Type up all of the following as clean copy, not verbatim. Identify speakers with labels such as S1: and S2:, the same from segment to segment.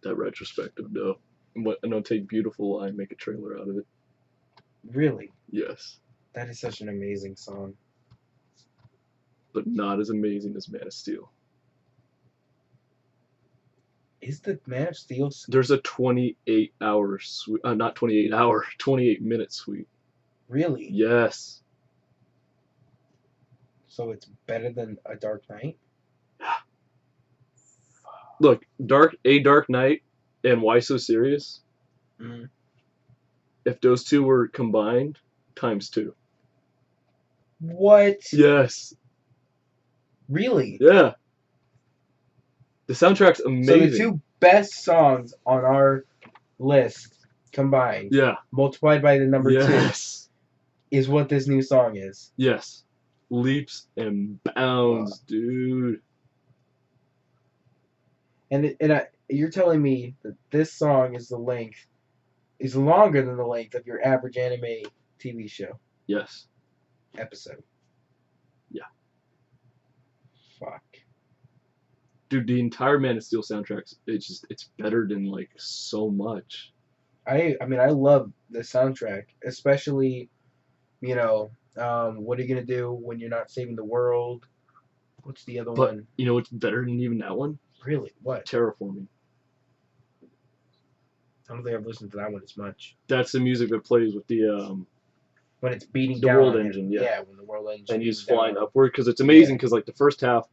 S1: that retrospective, though. And I'll take Beautiful Lie and make a trailer out of it.
S2: Really?
S1: Yes.
S2: That is such an amazing song.
S1: But not as amazing as Man of Steel.
S2: Is the Man of Steel...
S1: There's a 28-hour suite. Not 28-hour, 28-minute suite.
S2: Really?
S1: Yes.
S2: So it's better than A Dark Knight?
S1: Look, Dark Knight and Why So Serious?
S2: Mm.
S1: If those two were combined, ×2.
S2: What?
S1: Yes.
S2: Really?
S1: Yeah. The soundtrack's amazing.
S2: So the two best songs on our list combined, multiplied by the number 2, is what this new song is.
S1: Yes. Leaps and bounds, dude.
S2: And you're telling me that this song is longer than the length of your average anime TV show?
S1: Yes.
S2: Episode.
S1: Yeah.
S2: Fuck.
S1: Dude, the entire Man of Steel soundtrack, it's better than like so much.
S2: I mean, I love the soundtrack, especially, what are you gonna do when you're not saving the world? What's the other one?
S1: You know what's better than even that one?
S2: Really? What?
S1: Terraforming.
S2: I don't think I've listened to that one as much.
S1: That's the music that plays with the
S2: when it's beating
S1: the
S2: down
S1: world
S2: on
S1: engine,
S2: him. Yeah, when the world engine.
S1: And he's flying upward, because it's amazing, because like the first half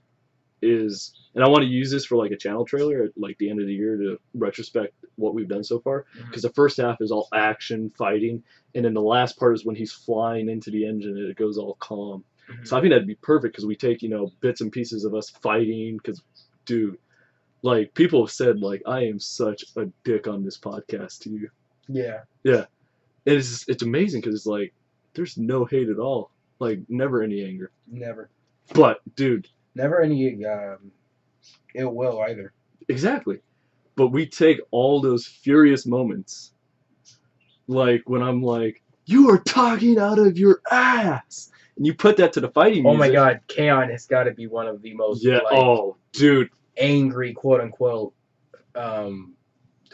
S1: is, and I want to use this for like a channel trailer at like the end of the year to retrospect what we've done so far, because the first half is all action, fighting, and then the last part is when he's flying into the engine and it goes all calm. So I think that'd be perfect, because we take, bits and pieces of us fighting, because, dude, like, people have said, like, I am such a dick on this podcast to you.
S2: Yeah.
S1: Yeah. It's amazing, because it's like, there's no hate at all. Like, never any anger.
S2: Never.
S1: But, dude.
S2: Never any ill will either.
S1: Exactly. But we take all those furious moments, like, when I'm like, you are talking out of your ass! And you put that to the fighting music.
S2: Oh my god, K-On! Has got to be one of the most,
S1: dude,
S2: angry, quote-unquote,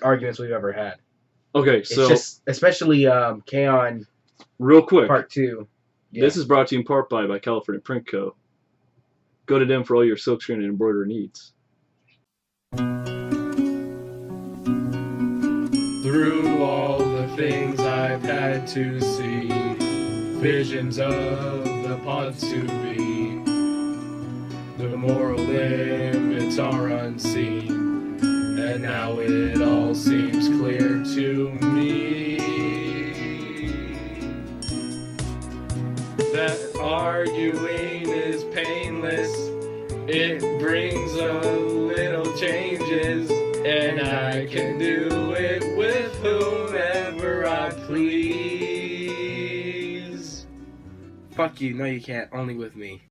S2: arguments we've ever had.
S1: Okay,
S2: it's just, especially K-On!
S1: Real quick.
S2: Part 2. Yeah.
S1: This is brought to you in part by California Print Co. Go to them for all your silkscreen and embroidery needs.
S3: Through all the things I've had to see, visions of the pods to be, the moral limits are unseen, and now it all seems clear to me that arguing is painless. It brings a little changes, and I can do it with whomever I please.
S2: Fuck you, no you can't, only with me.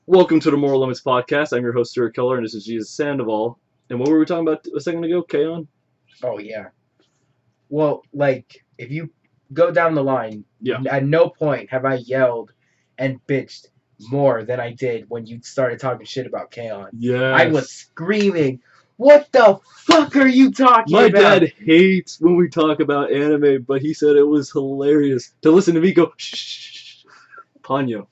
S1: Welcome to the Moral Limits Podcast. I'm your host, Stuart Keller, and this is Jesus Sandoval. And what were we talking about a second ago, K-On?
S2: Oh, yeah. Well, like, if you go down the line, at no point have I yelled and bitched more than I did when you started talking shit about K-On!
S1: Yeah.
S2: I was screaming, what the fuck are you talking about?
S1: My dad hates when we talk about anime, but he said it was hilarious to listen to me go, shh, Ponyo.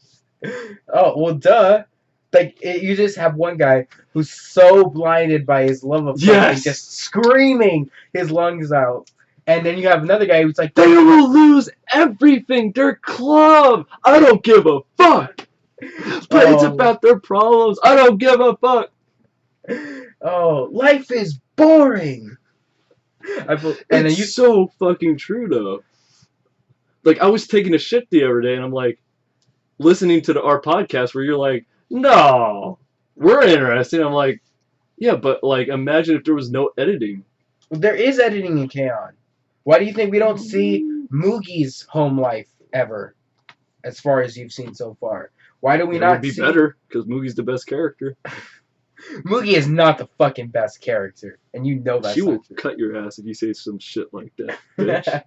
S2: Oh, well, duh. Like, you just have one guy who's so blinded by his love of fighting, just screaming his lungs out. And then you have another guy who's like,
S1: they will lose everything. Their club. I don't give a fuck. But it's about their problems. I don't give a fuck.
S2: Oh, life is boring.
S1: It's so fucking true, though. Like, I was taking a shit the other day, and I'm like, listening to our podcast where you're like, no, we're interested. I'm like, yeah, but like, imagine if there was no editing.
S2: There is editing in K-On! Why do you think we don't see Moogie's home life ever, as far as you've seen so far? Why do we not see...
S1: It would be better, because Moogie's the best character.
S2: Moogie is not the fucking best character, and you know that.
S1: She will cut your ass if you say some shit like that, bitch.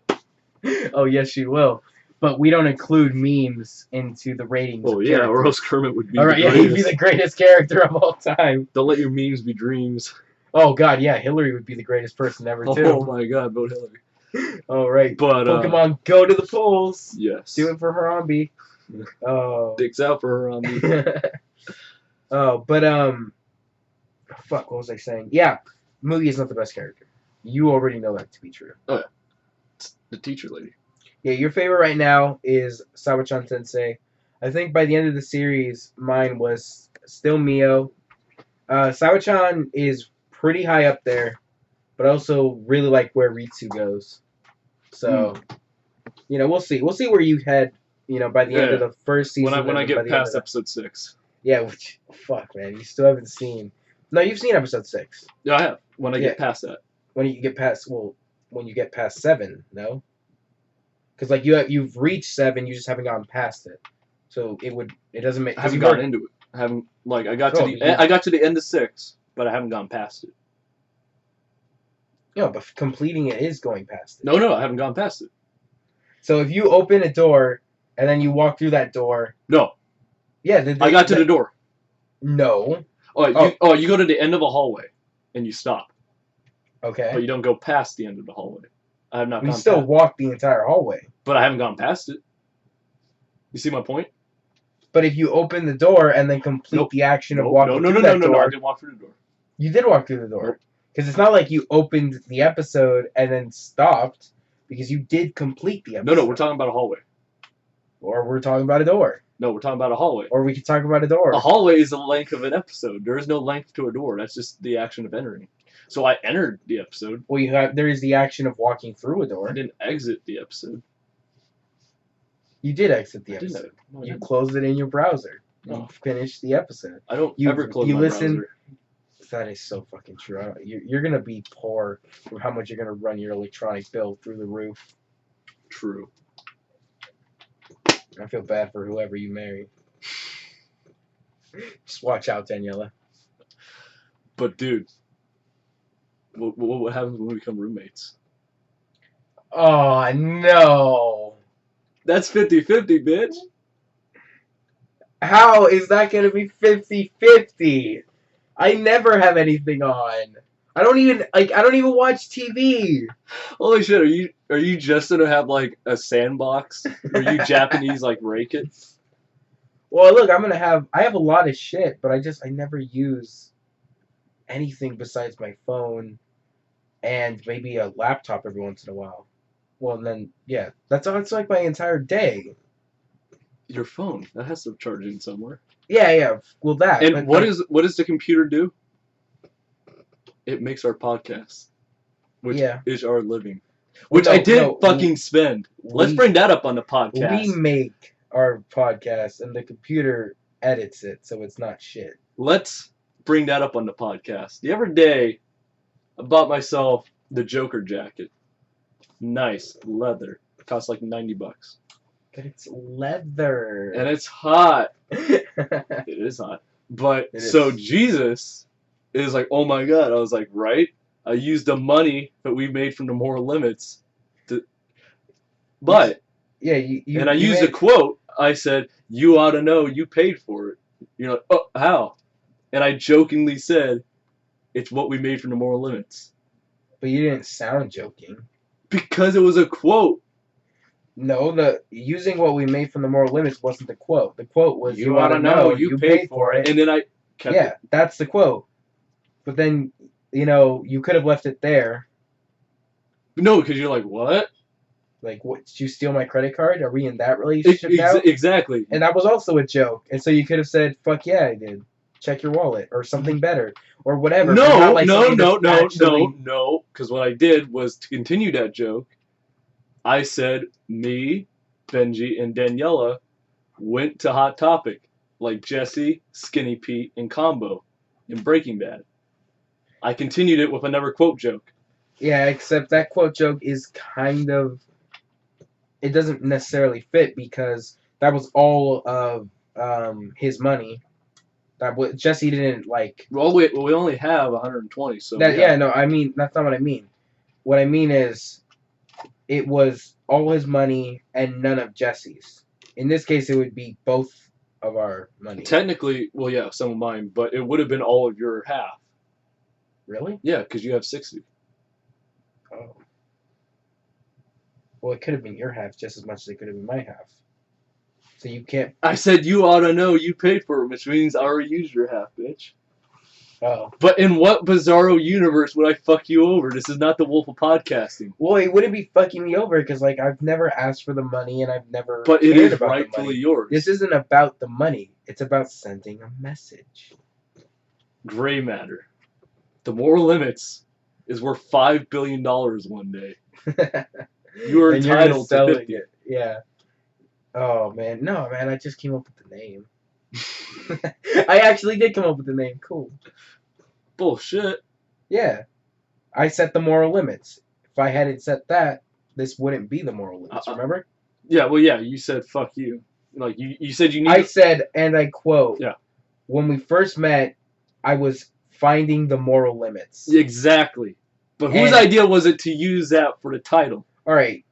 S2: Oh, yes, she will. but we don't include memes into the ratings.
S1: Oh yeah, or else Kermit would be.
S2: All right,
S1: the
S2: yeah,
S1: greatest.
S2: he'd be the greatest character of all time.
S1: Don't let your memes be dreams.
S2: Oh god, yeah, Hillary would be the greatest person ever too.
S1: Oh my god, vote Hillary.
S2: All right,
S1: But
S2: Pokemon, go to the polls.
S1: Yes.
S2: Do it for Harambe. Oh.
S1: Dicks out for her on me.
S2: Oh, but fuck, what was I saying? Yeah, Mumkey is not the best character. You already know that to be true.
S1: Oh yeah, it's the teacher lady.
S2: Yeah, your favorite right now is Sawachan Sensei. I think by the end of the series, mine was still Mio. Sawachan is pretty high up there, but I also really like where Ritsu goes. So, we'll see. We'll see where you head. By the end of the first season.
S1: When I get past episode 6.
S2: Yeah, which fuck, man, you still haven't seen. No, you've seen episode 6.
S1: Yeah, I have. When I get past that.
S2: When you get past 7, no. Because like you've reached 7, you just haven't gone past it. So it doesn't make.
S1: I haven't gotten into it. I haven't I got to the end of 6, but I haven't gone past it.
S2: No, but completing it is going past it.
S1: No, I haven't gone past it.
S2: So if you open a door and then you walk through that door.
S1: No.
S2: Yeah,
S1: I got to the door.
S2: No.
S1: You go to the end of a hallway, and you stop.
S2: Okay.
S1: But you don't go past the end of the hallway. I have not.
S2: You still walk the entire hallway.
S1: But I haven't gone past it. You see my point?
S2: But if you open the door and then complete the action of walking through that door.
S1: No, I didn't walk through the door.
S2: You did walk through the door. Because it's not like you opened the episode and then stopped, because you did complete the episode.
S1: No, we're talking about a hallway.
S2: Or we're talking about a door.
S1: No, we're talking about a hallway.
S2: Or we could talk about a door.
S1: A hallway is the length of an episode. There is no length to a door. That's just the action of entering. So I entered the episode.
S2: Well, there is the action of walking through a door.
S1: I didn't exit the episode.
S2: You did exit the episode.
S1: No,
S2: you closed it in your browser.
S1: No.
S2: You finished the episode.
S1: I don't ever close my browser.
S2: That is so fucking true. You're going to be poor from how much you're going to run your electronic bill through the roof.
S1: True.
S2: I feel bad for whoever you marry. Just watch out, Daniela.
S1: But, dude, what happens when we become roommates?
S2: Oh, no.
S1: That's 50-50, bitch.
S2: How is that going to be 50-50? I never have anything on. I don't even watch TV. Holy
S1: shit, are you just gonna have like a sandbox where you Japanese like rake it?
S2: Well, look, I have a lot of shit, but I never use anything besides my phone and maybe a laptop every once in a while. Well, and then yeah, that's like my entire day.
S1: Your phone, that has to charge in somewhere.
S2: Yeah. Well, that.
S1: And what does the computer do? It makes our podcast, which is our living. Which I did fucking spend. Let's bring that up on the podcast.
S2: We make our podcast, and the computer edits it, so it's not shit.
S1: Let's bring that up on the podcast. The other day, I bought myself the Joker jacket. Nice leather. It costs like $90.
S2: But it's leather.
S1: And it's hot. It is hot. But Jesus is like, oh my god. I was like, right? I used the money that we made from the Moral Limits to. But.
S2: Yeah,
S1: I used a quote. I said, you ought to know you paid for it. You're like, oh, how? And I jokingly said, it's what we made from the Moral Limits.
S2: But you didn't sound joking.
S1: Because it was a quote.
S2: No, using what we made from the Moral Limits wasn't the quote. The quote was, you ought to know you paid for it.
S1: And then I kept it.
S2: That's the quote. But then, you could have left it there.
S1: No, because you're like, what?
S2: Like, what? Did you steal my credit card? Are we in that relationship now?
S1: Exactly.
S2: And that was also a joke. And so you could have said, fuck yeah, I did. Check your wallet. Or something better. Or whatever.
S1: No. Because what I did was to continue that joke. I said, me, Benji, and Daniela went to Hot Topic, like Jesse, Skinny Pete, and Combo in Breaking Bad. I continued it with another quote joke.
S2: Yeah, except that quote joke is kind of... It doesn't necessarily fit because that was all of his money. Jesse didn't like...
S1: Well, we only have 120, so...
S2: I mean, that's not what I mean. What I mean is... it was all his money and none of Jesse's. In this case, it would be both of our money.
S1: Technically, well, yeah, some of mine, but it would have been all of your half.
S2: Really?
S1: Yeah, because you have 60.
S2: Oh. Well, it could have been your half just as much as it could have been my half. So you can't...
S1: I said you ought to know you paid for it, which means I already used your half, bitch.
S2: Oh.
S1: But in what bizarro universe would I fuck you over? This is not the Wolf of Podcasting.
S2: Well, it wouldn't be fucking me over because, like, I've never asked for the money and I've never
S1: But it
S2: cared
S1: is
S2: about
S1: rightfully
S2: the money.
S1: yours.
S2: This isn't about the money. It's about sending a message.
S1: Gray matter. The moral limits is worth $5 billion one day. You are entitled to 50.
S2: It. Yeah. Oh, man. No, man, I just came up with the name. I actually did come up with the name. Cool.
S1: Bullshit.
S2: Yeah. I set the moral limits. If I hadn't set that, this wouldn't be the moral limits, remember?
S1: Yeah, well, yeah, you said fuck you. Like, you said you need...
S2: I said, and I quote,
S1: yeah.
S2: When we first met, I was finding the moral limits.
S1: Exactly. But whose idea was it to use that for the title?
S2: Alright.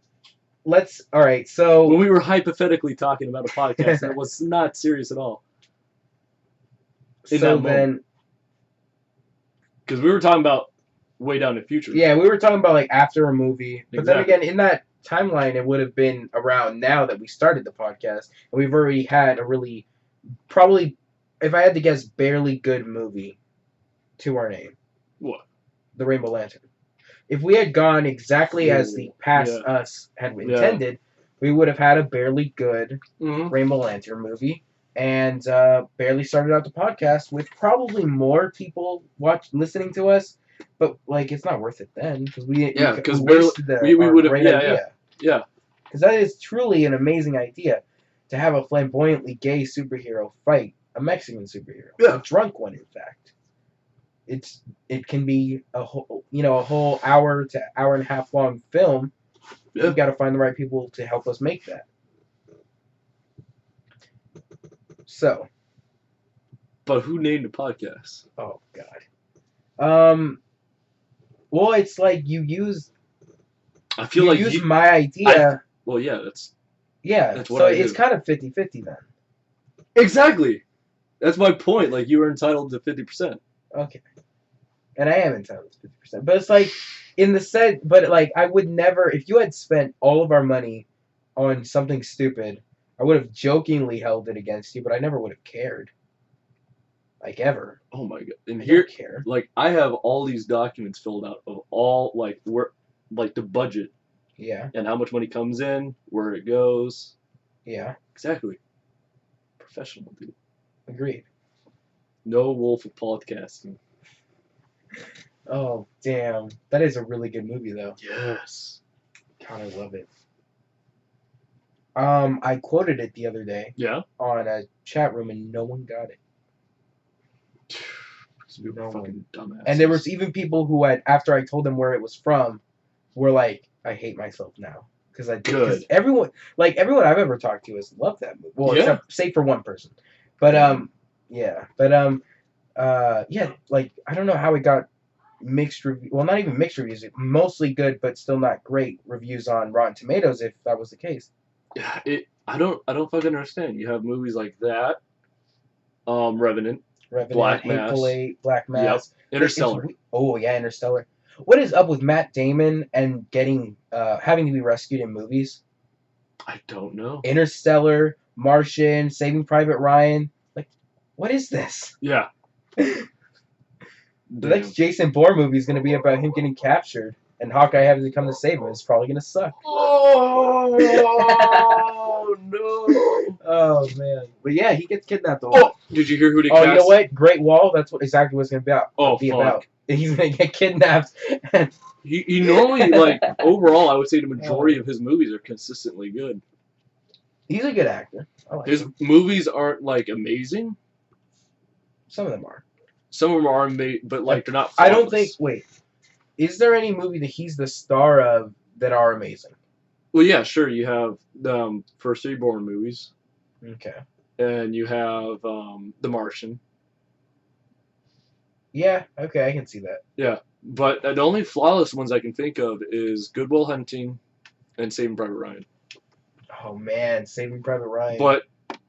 S2: Alright, so...
S1: When we were hypothetically talking about a podcast, that was not serious at all.
S2: So then...
S1: Because we were talking about way down in the future.
S2: Yeah, we were talking about, like, after a movie. But
S1: Exactly.
S2: then again, in that timeline, it would have been around now that we started the podcast. And we've already had a really... Probably, if I had to guess, barely good movie to our name.
S1: What?
S2: The Rainbow Lantern. If we had gone exactly as the past us had intended, we would have had a barely good Rainbow Lantern movie, and barely started out the podcast with probably more people listening to us. But like, it's not worth it then because we would have
S1: yeah.
S2: Because that is truly an amazing idea to have a flamboyantly gay superhero fight a Mexican superhero, a drunk one, in fact. It can be a whole hour to hour and a half long film. Yeah. We've got to find the right people to help us make that. So.
S1: But who named the podcast?
S2: Oh God. Well, it's like you use.
S1: I feel like
S2: use my idea.
S1: Well, yeah, that's.
S2: Yeah,
S1: that's what
S2: so
S1: I
S2: it's
S1: do.
S2: kind of 50-50 then.
S1: Exactly. That's my point. Like, you were entitled to 50%.
S2: Okay. And I am entitled to 50%. But it's like, but like, I would never, if you had spent all of our money on something stupid, I would have jokingly held it against you, but I never would have cared. Like, ever.
S1: Oh my God. And
S2: I
S1: here,
S2: don't care.
S1: like, I have all these documents filled out of all, like, the budget.
S2: Yeah.
S1: And how much money comes in, where it goes.
S2: Yeah.
S1: Exactly. Professional, dude.
S2: Agreed.
S1: No Wolf of Podcasting.
S2: Oh, damn. That is a really good movie, though.
S1: Yes.
S2: God, I love it. I quoted it the other day.
S1: Yeah?
S2: On a chat room, and no one got it.
S1: No fucking dumbasses.
S2: And there was even people who had, after I told them where it was from, were like, I hate myself now. Because I did. Because everyone I've ever talked to has loved that movie. Well, except, save for one person. But, yeah. But, yeah, like, I don't know how it got mixed reviews. Well, not even mixed reviews. Mostly good, but still not great reviews on Rotten Tomatoes, if that was the case.
S1: Yeah, I don't fucking understand. You have movies like that, Revenant, Black Mass.
S2: Hateful Eight, Black Mass.
S1: Yep. Interstellar.
S2: Oh, yeah, Interstellar. What is up with Matt Damon and getting having to be rescued in movies?
S1: I don't know.
S2: Interstellar, Martian, Saving Private Ryan. Like, what is this?
S1: Yeah.
S2: The next Jason Bourne movie is going to be about him getting captured and Hawkeye having to come to save him. It's probably going to suck.
S1: Oh, no.
S2: Oh, man. But yeah, he gets kidnapped.
S1: Did you hear who they cast?
S2: Oh, you know what? Great Wall, that's exactly what it's going to be about.
S1: Fuck.
S2: He's going to get kidnapped.
S1: He normally, like, overall, I would say the majority of his movies are consistently good.
S2: He's a good actor. I like
S1: his
S2: him.
S1: movies aren't, like, amazing.
S2: Some of them are.
S1: Some of them are amazing, but, like, they're not flawless.
S2: I don't think... Wait. Is there any movie that he's the star of that are amazing?
S1: Well, yeah, sure. You have the first 3 Bourne movies.
S2: Okay.
S1: And you have The Martian.
S2: Yeah, okay, I can see that.
S1: Yeah, but the only flawless ones I can think of is Good Will Hunting, and Saving Private Ryan.
S2: Oh man, Saving Private Ryan.
S1: But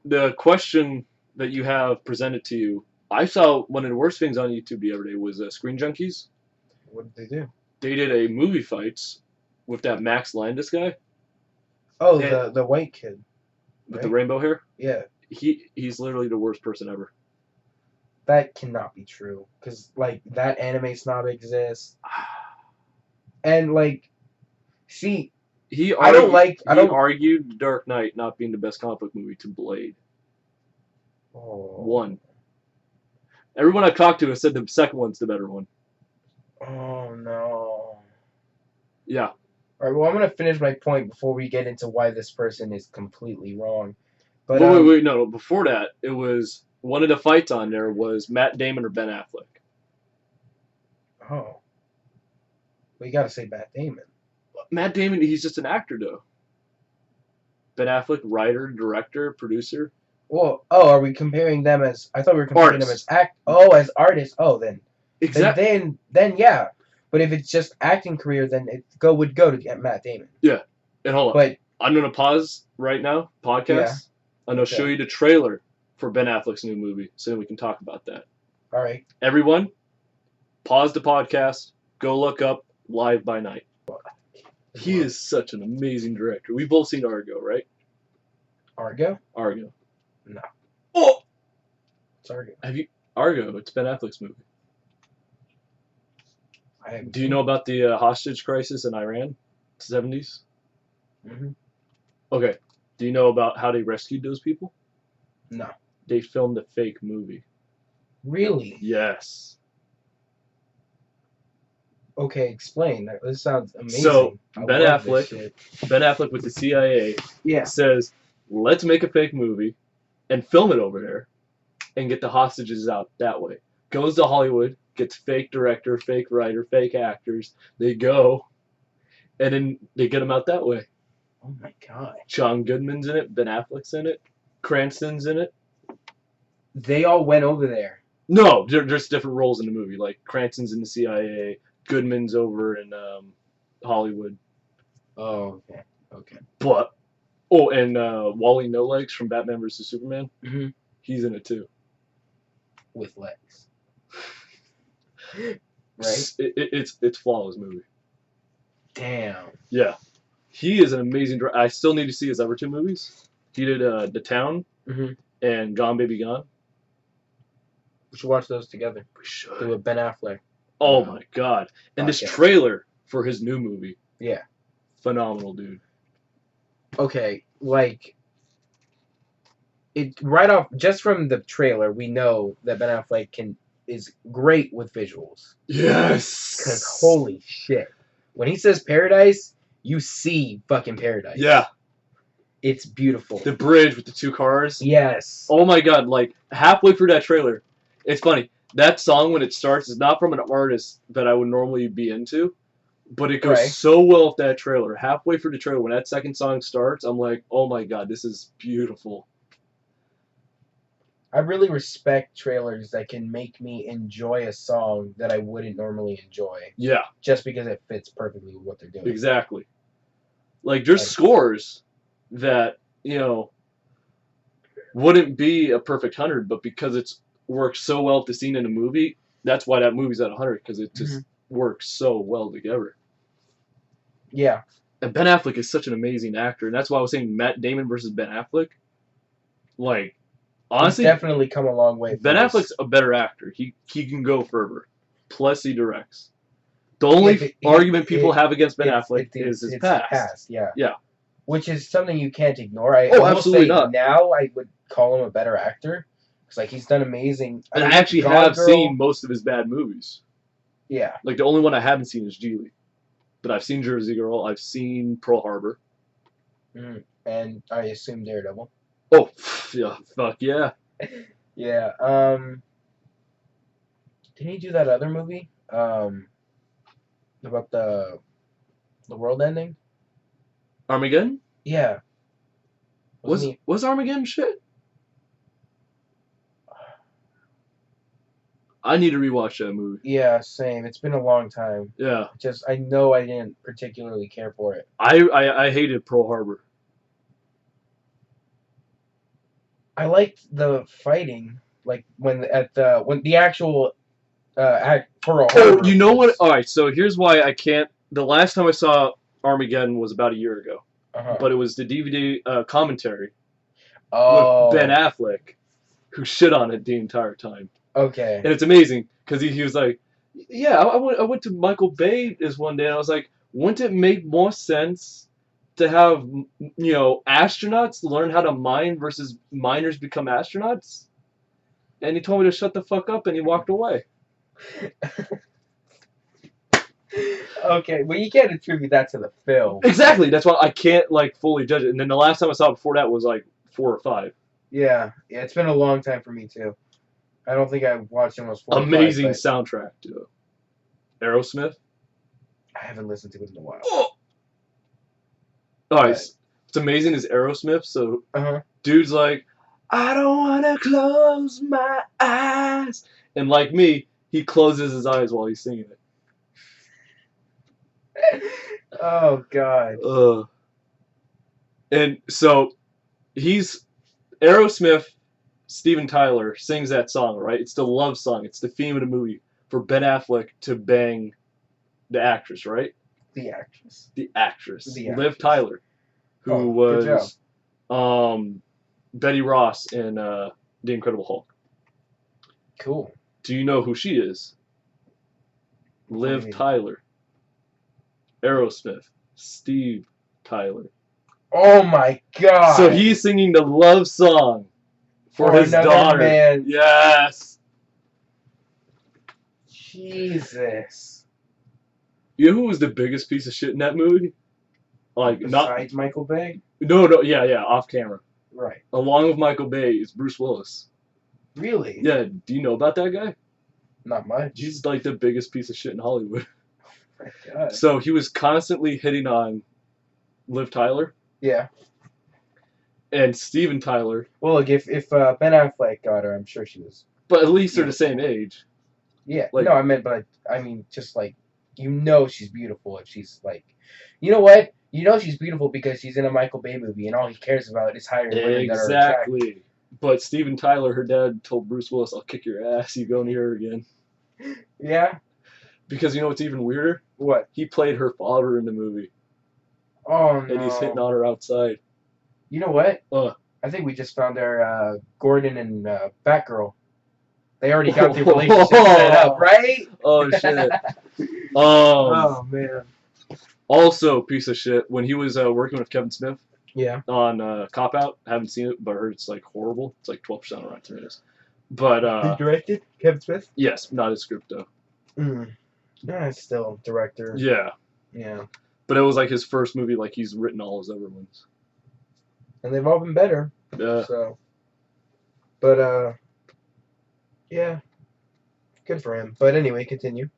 S1: the question that you have presented to you, I saw one of the worst things on YouTube the other day was Screen Junkies.
S2: What did they do?
S1: They did a movie fights with that Max Landis guy.
S2: Oh, the white kid.
S1: With the rainbow hair?
S2: Yeah.
S1: He's literally the worst person ever.
S2: That cannot be true. Because, like, that anime snob exists. And, like, see,
S1: He argued Dark Knight not being the best comic book movie to Blade.
S2: Oh.
S1: One. Everyone I've talked to has said the second one's the better one.
S2: Oh, no.
S1: Yeah.
S2: Alright, well, I'm going to finish my point before we get into why this person is completely wrong. But
S1: wait, no. Before that, it was one of the fights on there was Matt Damon or Ben Affleck.
S2: Oh. Well, you got to say Matt Damon.
S1: Matt Damon, he's just an actor, though. Ben Affleck, writer, director, producer.
S2: Well, are we comparing them as... I thought we were comparing them as as artists. Oh, then.
S1: Exactly.
S2: Then yeah. But if it's just acting career, then it would go to get Matt Damon.
S1: Yeah. And hold on.
S2: But
S1: I'm going to pause right now, podcast.
S2: Yeah.
S1: I'm going to show you the trailer for Ben Affleck's new movie, so then we can talk about that.
S2: All right.
S1: Everyone, pause the podcast. Go look up Live by Night. He is such an amazing director. We've both seen Argo, right?
S2: Argo?
S1: Argo.
S2: No.
S1: Oh!
S2: It's Argo.
S1: Have you... Argo, it's Ben Affleck's movie. Do you know about the hostage crisis in Iran? 70s?
S2: Mm-hmm.
S1: Okay. Do you know about how they rescued those people?
S2: No.
S1: They filmed a fake movie.
S2: Really?
S1: Yes.
S2: Okay, explain. This sounds amazing.
S1: So, Ben Affleck with the CIA says, let's make a fake movie and film it over there and get the hostages out that way. Goes to Hollywood, gets fake director, fake writer, fake actors. They go, and then they get them out that way.
S2: Oh my God.
S1: John Goodman's in it. Ben Affleck's in it. Cranston's in it.
S2: They all went over there.
S1: No, there's different roles in the movie. Like, Cranston's in the CIA. Goodman's over in Hollywood.
S2: Oh, okay.
S1: But, and Wally No Legs from Batman vs. Superman.
S2: Mm-hmm.
S1: He's in it too.
S2: With legs. Right?
S1: It's flawless movie.
S2: Damn.
S1: Yeah. He is an amazing director. I still need to see his other two movies. He did The Town and Gone Baby Gone.
S2: We should watch those together.
S1: We should.
S2: Do with Ben Affleck.
S1: Oh my God. And this trailer for his new movie.
S2: Yeah.
S1: Phenomenal, dude.
S2: Okay, like, it right off, just from the trailer, we know that Ben Affleck is great with visuals.
S1: Yes!
S2: Because holy shit. When he says paradise, you see fucking paradise.
S1: Yeah.
S2: It's beautiful.
S1: The bridge with the two cars.
S2: Yes.
S1: Oh my God, like, halfway through that trailer, it's funny. That song, when it starts, is not from an artist that I would normally be into, but it goes so well with that trailer. Halfway through the trailer, when that second song starts, I'm like, oh my God, this is beautiful.
S2: I really respect trailers that can make me enjoy a song that I wouldn't normally enjoy.
S1: Yeah.
S2: Just because it fits perfectly with what they're doing.
S1: Exactly. Like, there's scores that, wouldn't be a perfect 100, but because it's works so well with the scene in a movie, that's why that movie's at 100, because it just works so well together.
S2: Yeah.
S1: And Ben Affleck is such an amazing actor, and that's why I was saying Matt Damon versus Ben Affleck. Like, honestly,
S2: he's definitely come a long way.
S1: Ben Affleck's a better actor. He can go further. Plus, he directs. The only argument people have against Ben Affleck is his past.
S2: Yeah.
S1: Yeah.
S2: Which is something you can't ignore. I
S1: absolutely not.
S2: Now I would call him a better actor. Because, like, he's done amazing.
S1: And I actually have seen most of his bad movies.
S2: Yeah.
S1: Like, the only one I haven't seen is Geely. But I've seen Jersey Girl. I've seen Pearl Harbor.
S2: And I assume Daredevil.
S1: Oh, yeah. Fuck yeah.
S2: Yeah. Didn't he do that other movie? About the world ending?
S1: Armageddon?
S2: Yeah.
S1: Was Armageddon shit? I need to rewatch that movie.
S2: Yeah, same. It's been a long time.
S1: Yeah.
S2: I know I didn't particularly care for it.
S1: I hated Pearl Harbor.
S2: I liked the fighting, like when the actual Pearl Harbor.
S1: Oh, you know what? All right, so here's why I can't. The last time I saw Armageddon was about a year ago, but it was the DVD commentary with Ben Affleck, who shit on it the entire time.
S2: Okay.
S1: And it's amazing because he was like, "Yeah, I went to Michael Bay this one day, and I was like, wouldn't it make more sense to have astronauts learn how to mine versus miners become astronauts?" And he told me to shut the fuck up, and he walked away.
S2: Okay, well, you can't attribute that to the film.
S1: Exactly. That's why I can't fully judge it. And then the last time I saw it before that was 4 or 5.
S2: Yeah, it's been a long time for me too. I don't think I watched almost 4
S1: Amazing
S2: or 5,
S1: soundtrack too. Aerosmith.
S2: I haven't listened to it in a while.
S1: Oh. All right, it's amazing is Aerosmith. So dude's like, I don't wanna close my eyes, and like me, he closes his eyes while he's singing it.
S2: Oh God.
S1: And so he's Aerosmith. Steven Tyler sings that song, right? It's the love song. It's the theme of the movie for Ben Affleck to bang the actress, right?
S2: The actress.
S1: Liv Tyler, who was Betty Ross in The Incredible Hulk.
S2: Cool.
S1: Do you know who she is? Liv Tyler. Aerosmith. Steve Tyler.
S2: Oh my God.
S1: So he's singing the love song for his daughter.
S2: Man.
S1: Yes.
S2: Jesus.
S1: You know who was the biggest piece of shit in that movie?
S2: Besides Michael Bay?
S1: No, yeah, off camera.
S2: Right.
S1: Along with Michael Bay is Bruce Willis.
S2: Really?
S1: Yeah, do you know about that guy?
S2: Not much.
S1: He's the biggest piece of shit in Hollywood.
S2: Oh my God.
S1: So he was constantly hitting on Liv Tyler.
S2: Yeah.
S1: And Steven Tyler.
S2: Well, look, if Ben Affleck got her, I'm sure she was.
S1: But at least they're the same age.
S2: Yeah. No, I meant, just she's beautiful if she's you know what? You know she's beautiful because she's in a Michael Bay movie, and all he cares about is hiring women that are attractive.
S1: Exactly. But Steven Tyler, her dad, told Bruce Willis, "I'll kick your ass. You go near her again."
S2: Yeah.
S1: Because you know what's even weirder?
S2: What?
S1: He played her father in the movie.
S2: Oh no.
S1: And he's hitting on her outside.
S2: You know what? I think we just found our Gordon and Batgirl. They already got the relationship set up, right?
S1: Oh shit.
S2: Oh man.
S1: Also, piece of shit. When he was working with Kevin Smith.
S2: Yeah.
S1: On Cop Out, I haven't seen it, but I heard it's horrible. It's 12% on Rotten Tomatoes. But
S2: he directed Kevin Smith?
S1: Yes, not his script though.
S2: No, still director.
S1: Yeah.
S2: Yeah.
S1: But it was his first movie. He's written all his other ones.
S2: And they've all been better.
S1: Yeah.
S2: So. But yeah. Good for him. But anyway, continue.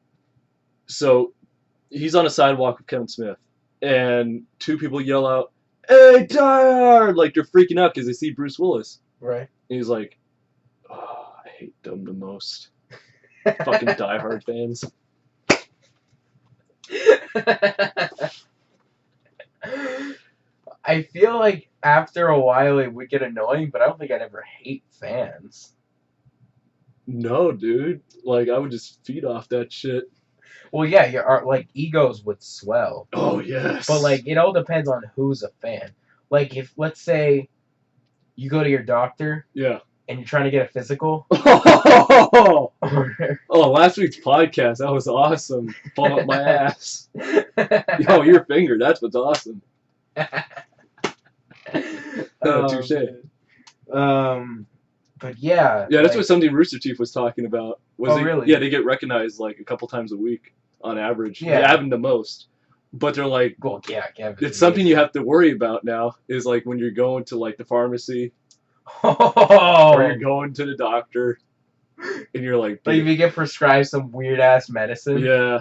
S1: So, he's on a sidewalk with Kevin Smith, and 2 people yell out, "Hey, Die Hard!" They're freaking out because they see Bruce Willis.
S2: Right.
S1: And he's like, "Oh, I hate them the most." Fucking Die Hard fans.
S2: I feel like after a while it would get annoying, but I don't think I'd ever hate fans.
S1: No, dude. I would just feed off that shit.
S2: Well, yeah, your egos would swell.
S1: Oh, yes.
S2: But it all depends on who's a fan. If let's say you go to your doctor.
S1: Yeah.
S2: And you're trying to get a physical.
S1: Oh, last week's podcast, that was awesome. Fall up my ass. Yo, your finger, that's what's awesome. Touche.
S2: But yeah.
S1: Yeah, that's what something Rooster Teeth was talking about.
S2: Really?
S1: Yeah, they get recognized a couple times a week on average.
S2: Yeah.
S1: They happen the most. But they're
S2: well, yeah,
S1: it's something you have to worry about now, is when you're going to the pharmacy.
S2: Oh.
S1: Or you're going to the doctor. And you're
S2: if you get prescribed some weird ass medicine.
S1: Yeah.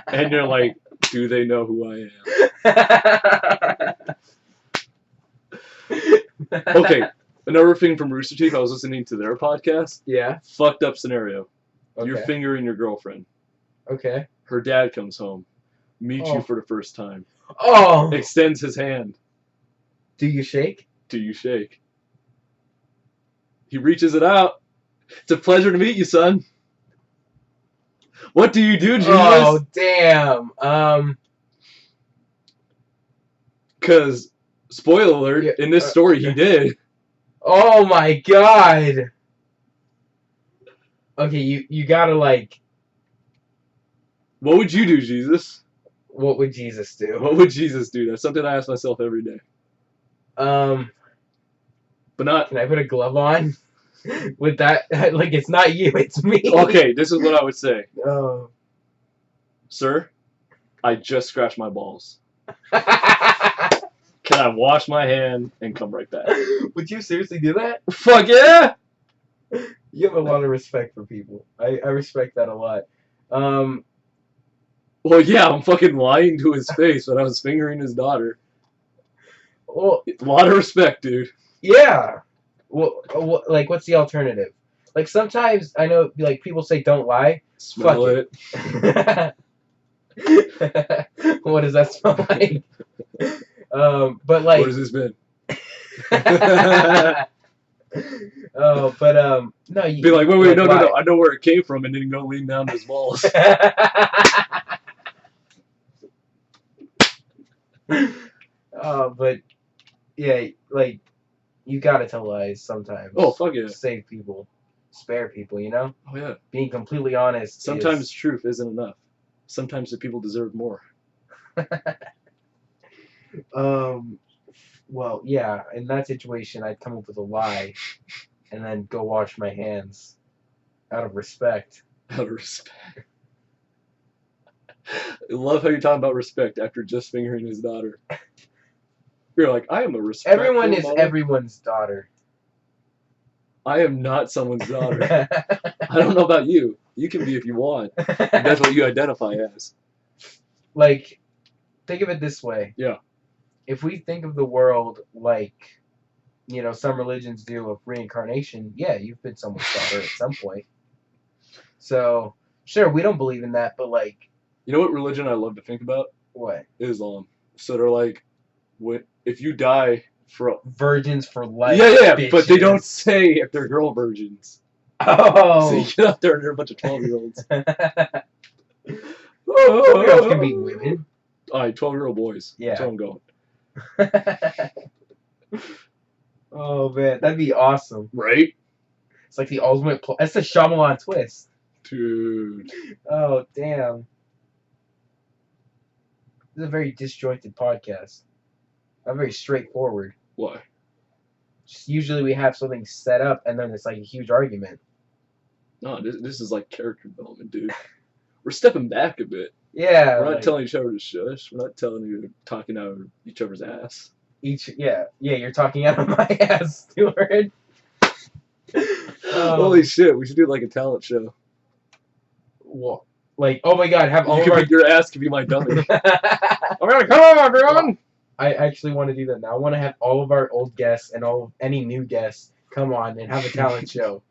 S1: And you're do they know who I am? Okay. Another thing from Rooster Teeth, I was listening to their podcast.
S2: Yeah.
S1: Fucked up scenario.
S2: Okay.
S1: You're fingering your girlfriend.
S2: Okay.
S1: Her dad comes home, meets you for the first time.
S2: Oh!
S1: Extends his hand.
S2: Do you shake?
S1: Do you shake? He reaches it out. It's a pleasure to meet you, son. What do you do, Jesus?
S2: Oh, damn.
S1: Because, spoiler alert, in this story, he did.
S2: Oh my god. Okay, you gotta like.
S1: What would you do, Jesus?
S2: What would Jesus do?
S1: What would Jesus do? That's something I ask myself every day. But not.
S2: Can I put a glove on? With that, like, it's not you, it's me.
S1: Okay, this is what I would say.
S2: Oh.
S1: Sir, I just scratched my balls. Can I wash my hand and come right back?
S2: Would you seriously do that?
S1: Fuck yeah!
S2: You have a lot of respect for people. I respect that a lot.
S1: Well, yeah, I'm fucking lying to his face when I was fingering his daughter.
S2: Well,
S1: a lot of respect, dude.
S2: Yeah. Well, like, what's the alternative? Like, sometimes I know, like, people say don't lie.
S1: Smell it.
S2: What does that smell like? But like.
S1: What has this been?
S2: Oh, but no. You
S1: be like, wait, no,
S2: lie.
S1: I know where it came from, and then go lean down his balls.
S2: But yeah, like, you gotta tell lies sometimes.
S1: Oh, fuck yeah.
S2: Save people, spare people, you know.
S1: Oh yeah.
S2: Being completely honest.
S1: Sometimes truth isn't enough. Sometimes the people deserve more.
S2: Well, yeah, in that situation, I'd come up with a lie, and then go wash my hands, out of respect.
S1: Out of respect. I love how you're talking about respect after just fingering his daughter. You're like, I am a respectful
S2: Everyone is
S1: mother.
S2: everyone's daughter.
S1: I am not someone's daughter. I don't know about you. You can be if you want. If that's what you identify as.
S2: Like, think of it this way.
S1: Yeah.
S2: If we think of the world like, you know, some religions do of reincarnation, yeah, you've been someone's daughter at some point. So, sure, we don't believe in that, but like...
S1: You know what religion I love to think about?
S2: What?
S1: Islam. So they're like, if you die for...
S2: Virgins for life.
S1: Yeah,
S2: bitches.
S1: But they don't say if they're girl virgins.
S2: Oh!
S1: So you get out there and they're a bunch of 12-year-olds.
S2: 12-year-olds can be women.
S1: Alright, 12-year-old boys.
S2: Yeah.
S1: That's where I'm going.
S2: Oh man, that'd be awesome.
S1: Right?
S2: It's like the ultimate that's the Shyamalan twist.
S1: Dude.
S2: Oh damn. This is a very disjointed podcast. Not very straightforward.
S1: Why?
S2: Just usually we have something set up and then it's like a huge argument.
S1: No, this is like character development, dude. We're stepping back a bit.
S2: Yeah.
S1: We're not telling each other to shush. We're not talking out of each other's ass.
S2: Yeah, you're talking out of my ass, Stewart.
S1: Holy shit, we should do like a talent show.
S2: What? Like, oh my god, have all of our...
S1: Your ass could be my dummy. I'm gonna come on, everyone!
S2: I actually want to do that now. I want to have all of our old guests and any new guests come on and have a talent show.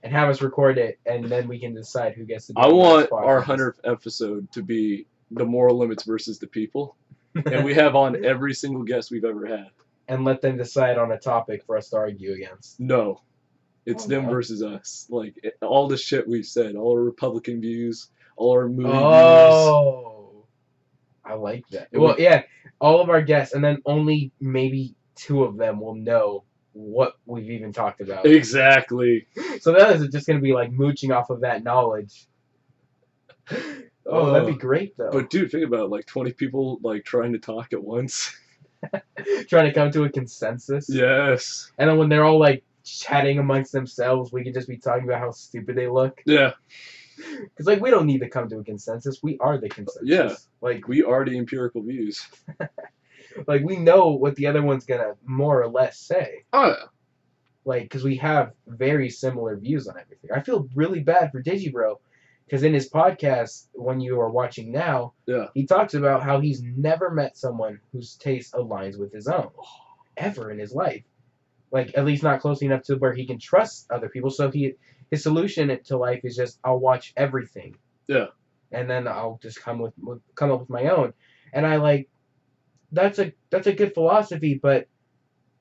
S2: And have us record it, and then we can decide who gets to do it.
S1: I want our 100th episode to be the moral limits versus the people. And we have on every single guest we've ever had.
S2: And let them decide on a topic for us to argue against.
S1: No. It's them versus us. Like, all the shit we've said, all our Republican views, all our movie views.
S2: Oh. I like that. Well, yeah, all of our guests, and then only maybe 2 of them will know what we've even talked about.
S1: Exactly.
S2: So that is just going to be like mooching off of that knowledge. Oh, that'd be great though.
S1: But dude, think about it, like 20 people like trying to talk at once.
S2: Trying to come to a consensus.
S1: Yes.
S2: And then when they're all like chatting amongst themselves, we could just be talking about how stupid they look.
S1: Yeah.
S2: Because like we don't need to come to a consensus. We are the consensus.
S1: Yeah.
S2: Like
S1: we are the empirical views.
S2: Like, we know what the other one's gonna more or less say.
S1: Oh, yeah.
S2: Like, because we have very similar views on everything. I feel really bad for Digibro, because in his podcast, when you are watching now, he talks about how he's never met someone whose taste aligns with his own. Ever in his life. Like, at least not close enough to where he can trust other people. So his solution to life is just I'll watch everything.
S1: Yeah.
S2: And then I'll just come up with my own. And I like that's a good philosophy, but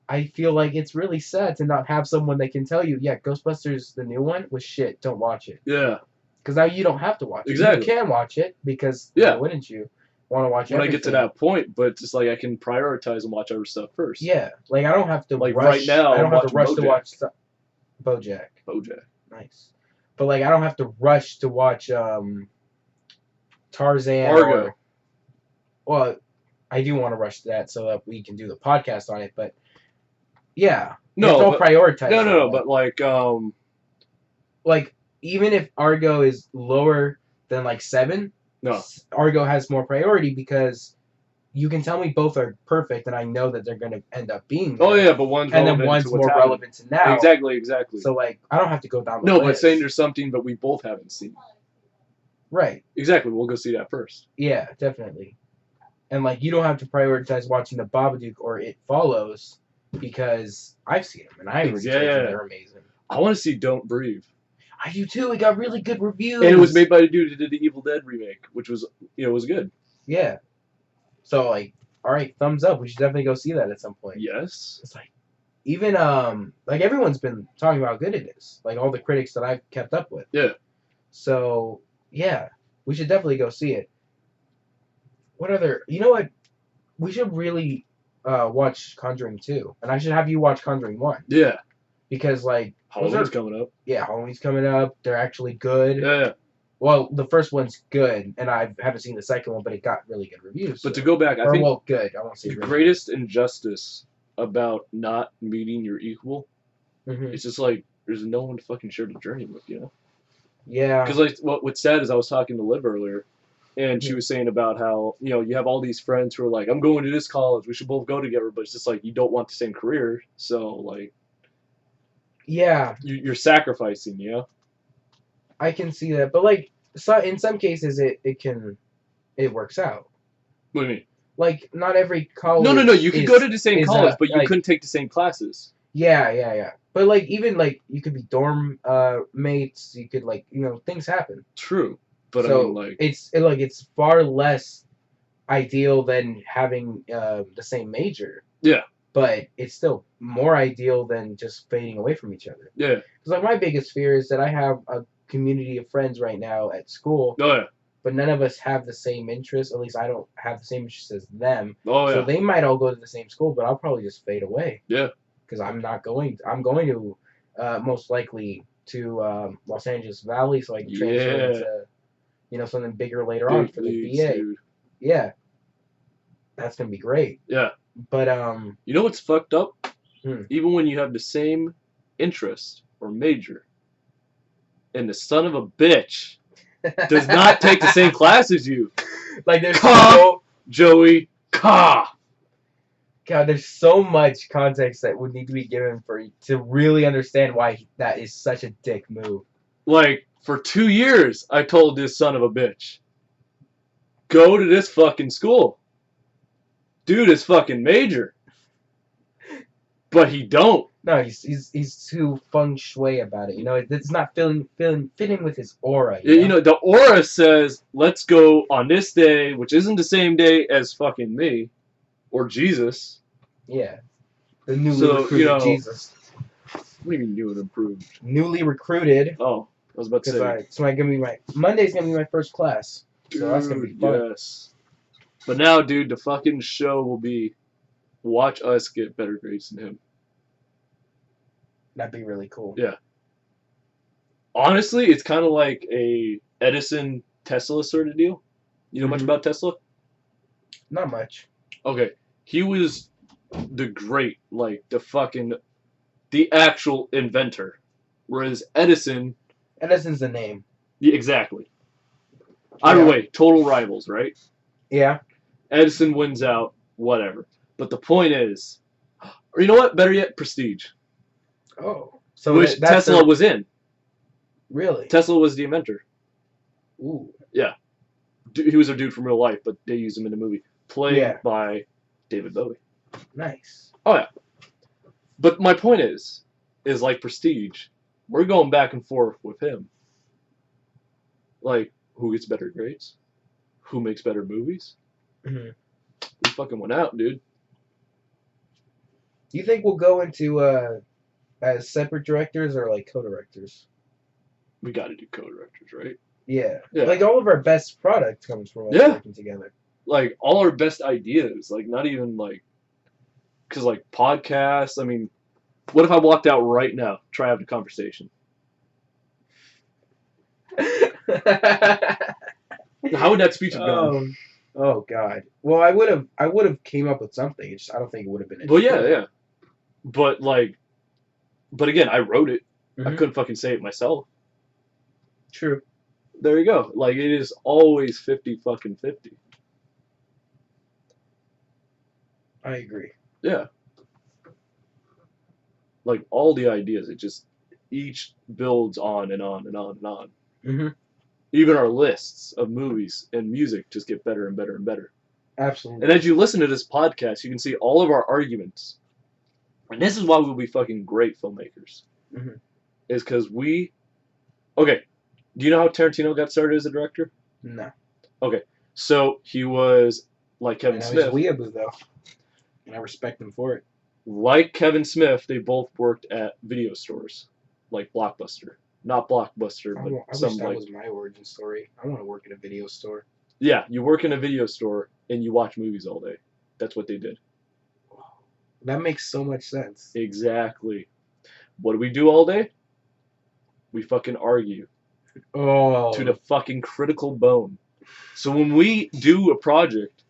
S2: I feel like it's really sad to not have someone that can tell you, yeah, Ghostbusters, the new one, was shit. Don't watch it.
S1: Yeah.
S2: Because now you don't have to watch it.
S1: Exactly.
S2: You can watch it because
S1: why
S2: wouldn't you want to watch
S1: when
S2: everything?
S1: I get to that point, but just like I can prioritize and watch other stuff first.
S2: Yeah. Like I don't have to
S1: like
S2: rush.
S1: right now,
S2: I don't have to rush
S1: Bojack.
S2: to watch BoJack.
S1: BoJack.
S2: Nice. But like I don't have to rush to watch Tarzan
S1: Argo.
S2: Well, I do want to rush to that so that we can do the podcast on it, but yeah.
S1: No,
S2: it's all prioritized.
S1: No, but
S2: like even if Argo is lower than like 7,
S1: no.
S2: Argo has more priority because you can tell me both are perfect and I know that they're going to end up being there.
S1: Oh yeah, but one's
S2: and
S1: relevant
S2: then one's
S1: to what's
S2: more
S1: happening.
S2: relevant to now.
S1: Exactly.
S2: So like I don't have to go down the
S1: No,
S2: list.
S1: but saying there's something that we both haven't seen.
S2: Right.
S1: Exactly. We'll go see that first.
S2: Yeah, definitely. And like you don't have to prioritize watching The Babadook or It Follows because I've seen them and I enjoyed them. They're amazing.
S1: I want to see Don't Breathe.
S2: I do too. It got really good reviews.
S1: And it was made by the dude who did the Evil Dead remake, which was was good.
S2: Yeah. So like, all right, thumbs up. We should definitely go see that at some point.
S1: Yes.
S2: It's like even like everyone's been talking about how good it is. Like all the critics that I've kept up with.
S1: Yeah.
S2: So yeah, we should definitely go see it. What other? You know what? We should really watch Conjuring 2, and I should have you watch Conjuring 1.
S1: Yeah.
S2: Because like
S1: Halloween's coming up.
S2: Yeah, Halloween's coming up. They're actually good.
S1: Yeah.
S2: Well, the first one's good, and I haven't seen the second one, but it got really good reviews.
S1: But to go back, I think
S2: good. I won't say
S1: the
S2: really
S1: greatest injustice about not meeting your equal, it's just like there's no one to fucking share the journey with, you know?
S2: Yeah.
S1: Because like what's sad is I was talking to Liv earlier, and she was saying about how you have all these friends who are like, I'm going to this college, we should both go together, but it's just like you don't want the same career, so like.
S2: Yeah.
S1: You're sacrificing,
S2: I can see that, but like, so in some cases it works out.
S1: What do you mean?
S2: Like, not every college.
S1: No. You could go to the same college, but you couldn't take the same classes.
S2: Yeah. But like, even like, you could be dorm mates. You could like, things happen.
S1: True, but
S2: so
S1: I mean, like,
S2: it's far less ideal than having the same major.
S1: Yeah.
S2: But it's still more ideal than just fading away from each other.
S1: Yeah.
S2: Because like my biggest fear is that I have a community of friends right now at school.
S1: Oh yeah.
S2: But none of us have the same interests. At least I don't have the same interests as them.
S1: Oh yeah.
S2: So they might all go to the same school, but I'll probably just fade away.
S1: Yeah.
S2: Because I'm going to most likely to Los Angeles Valley, so I can transfer into something bigger later on for the BA. Dude. Yeah. That's gonna be great.
S1: Yeah.
S2: But
S1: you know what's fucked up? Even when you have the same interest or major, and the son of a bitch does not take the same class as you.
S2: Like there's
S1: Joey.
S2: God, there's so much context that would need to be given to really understand why that is such a dick move.
S1: Like for 2 years, I told this son of a bitch, go to this fucking school. Dude is fucking major. But he don't.
S2: No, he's too feng shui about it. It's not fitting with his aura.
S1: The aura says, let's go on this day, which isn't the same day as fucking me or Jesus.
S2: Yeah. The newly recruited Jesus.
S1: What do you mean new and improved?
S2: Newly recruited.
S1: Oh, I was about to say.
S2: So Monday's gonna be my first class. So that's gonna be fun.
S1: Yes. But now, dude, the fucking show will be watch us get better grades than him.
S2: That'd be really cool.
S1: Yeah. Honestly, it's kind of like a Edison Tesla sort of deal. You know much about Tesla?
S2: Not much.
S1: Okay. He was the actual inventor. Whereas Edison's
S2: the name.
S1: Yeah, exactly. Either way, total rivals, right?
S2: Yeah.
S1: Edison wins out, whatever. But the point is, or you know what? Better yet, Prestige.
S2: Oh. So
S1: which Tesla was in.
S2: Really?
S1: Tesla was the inventor.
S2: Ooh.
S1: Yeah. He was a dude from real life, but they used him in the movie. Played by David Bowie.
S2: Nice.
S1: Oh, yeah. But my point is like Prestige, we're going back and forth with him. Like, who gets better grades? Who makes better movies?
S2: Mm-hmm.
S1: We fucking went out, dude.
S2: Do you think we'll go into as separate directors or like co-directors?
S1: We got to do co-directors, right?
S2: Yeah.
S1: Yeah.
S2: Like all of our best product comes from us working together.
S1: Like all our best ideas, like not even like, because like podcasts. I mean, what if I walked out right now, try having a conversation? How would that speech have gone?
S2: Oh God. Well, I would have came up with something. It's just, I don't think it would have been.
S1: Well, yeah. But again, I wrote it.
S2: Mm-hmm.
S1: I couldn't fucking say it myself.
S2: True.
S1: There you go. Like it is always 50-50.
S2: I agree.
S1: Yeah. Like all the ideas, it just each builds on and on and on and on.
S2: Mm-hmm.
S1: Even our lists of movies and music just get better and better and better.
S2: Absolutely.
S1: And as you listen to this podcast, you can see all of our arguments. And this is why we'll be fucking great filmmakers.
S2: Mm-hmm.
S1: Is because okay, do you know how Tarantino got started as a director?
S2: No.
S1: Okay, so he was like Kevin Smith.
S2: He's Weeaboo though, and I respect him for it.
S1: Like Kevin Smith, they both worked at video stores, like Blockbuster. Not Blockbuster, but
S2: I
S1: some
S2: wish that
S1: like.
S2: was my origin story. I want to work at a video store.
S1: Yeah, you work in a video store and you watch movies all day. That's what they did.
S2: That makes so much sense.
S1: Exactly. What do we do all day? We fucking argue.
S2: Oh.
S1: To the fucking critical bone. So when we do a project,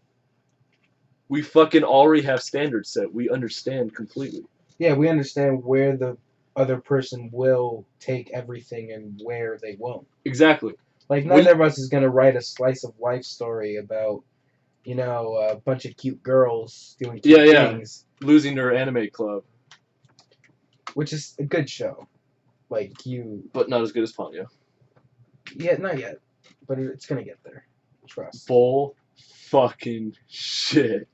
S1: we fucking already have standards set. We understand completely.
S2: Yeah, we understand where the other person will take everything and where they won't.
S1: Exactly.
S2: Like, none of us is going to write a slice of life story about, a bunch of cute girls doing cute things.
S1: Losing their anime club.
S2: Which is a good show.
S1: But not as good as Ponyo.
S2: Yeah, not yet. But it's going to get there. Trust.
S1: Bull fucking shit.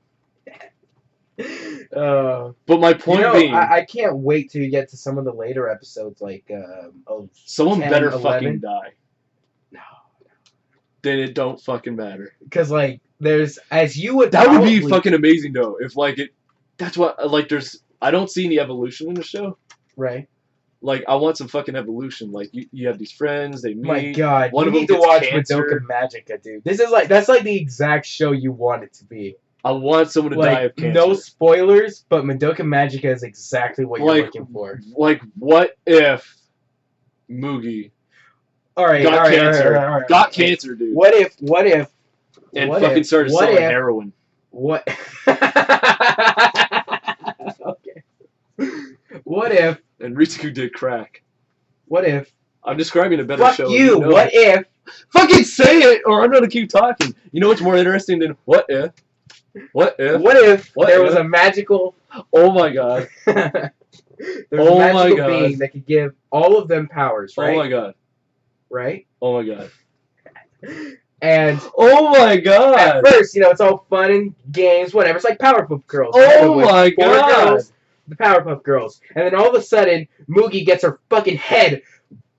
S1: But my point being,
S2: I can't wait till you get to some of the later episodes,
S1: someone
S2: 10,
S1: better
S2: 11.
S1: fucking die.
S2: No.
S1: Then it don't fucking matter.
S2: Because there's as you would.
S1: That would be fucking amazing though. If that's what there's. I don't see any evolution in the show.
S2: Right.
S1: I want some fucking evolution. You have these friends, they meet.
S2: My God,
S1: one
S2: you
S1: of them
S2: need to
S1: gets
S2: watch
S1: cancer.
S2: Madoka Magica, dude. This is that's the exact show you want it to be.
S1: I want someone to die of cancer.
S2: No spoilers, but Madoka Magica is exactly what you're looking for.
S1: What if Mugi
S2: got
S1: cancer? Got cancer, dude.
S2: What if?
S1: And fucking started selling heroin.
S2: What? Okay. What if?
S1: And Ritsuko did crack.
S2: What if?
S1: I'm describing a better
S2: Fuck
S1: show.
S2: you. What if?
S1: Fucking say it, or I'm gonna keep talking. You know what's more interesting than what if? What if?
S2: What if there was a magical?
S1: Oh my God.
S2: There was a magical being that could give all of them powers, right?
S1: Oh my God.
S2: Right?
S1: Oh my God.
S2: And
S1: oh my God.
S2: At first, it's all fun and games, whatever. It's like Powerpuff Girls.
S1: Oh my God.
S2: Girls, the Powerpuff Girls. And then all of a sudden, Mugi gets her fucking head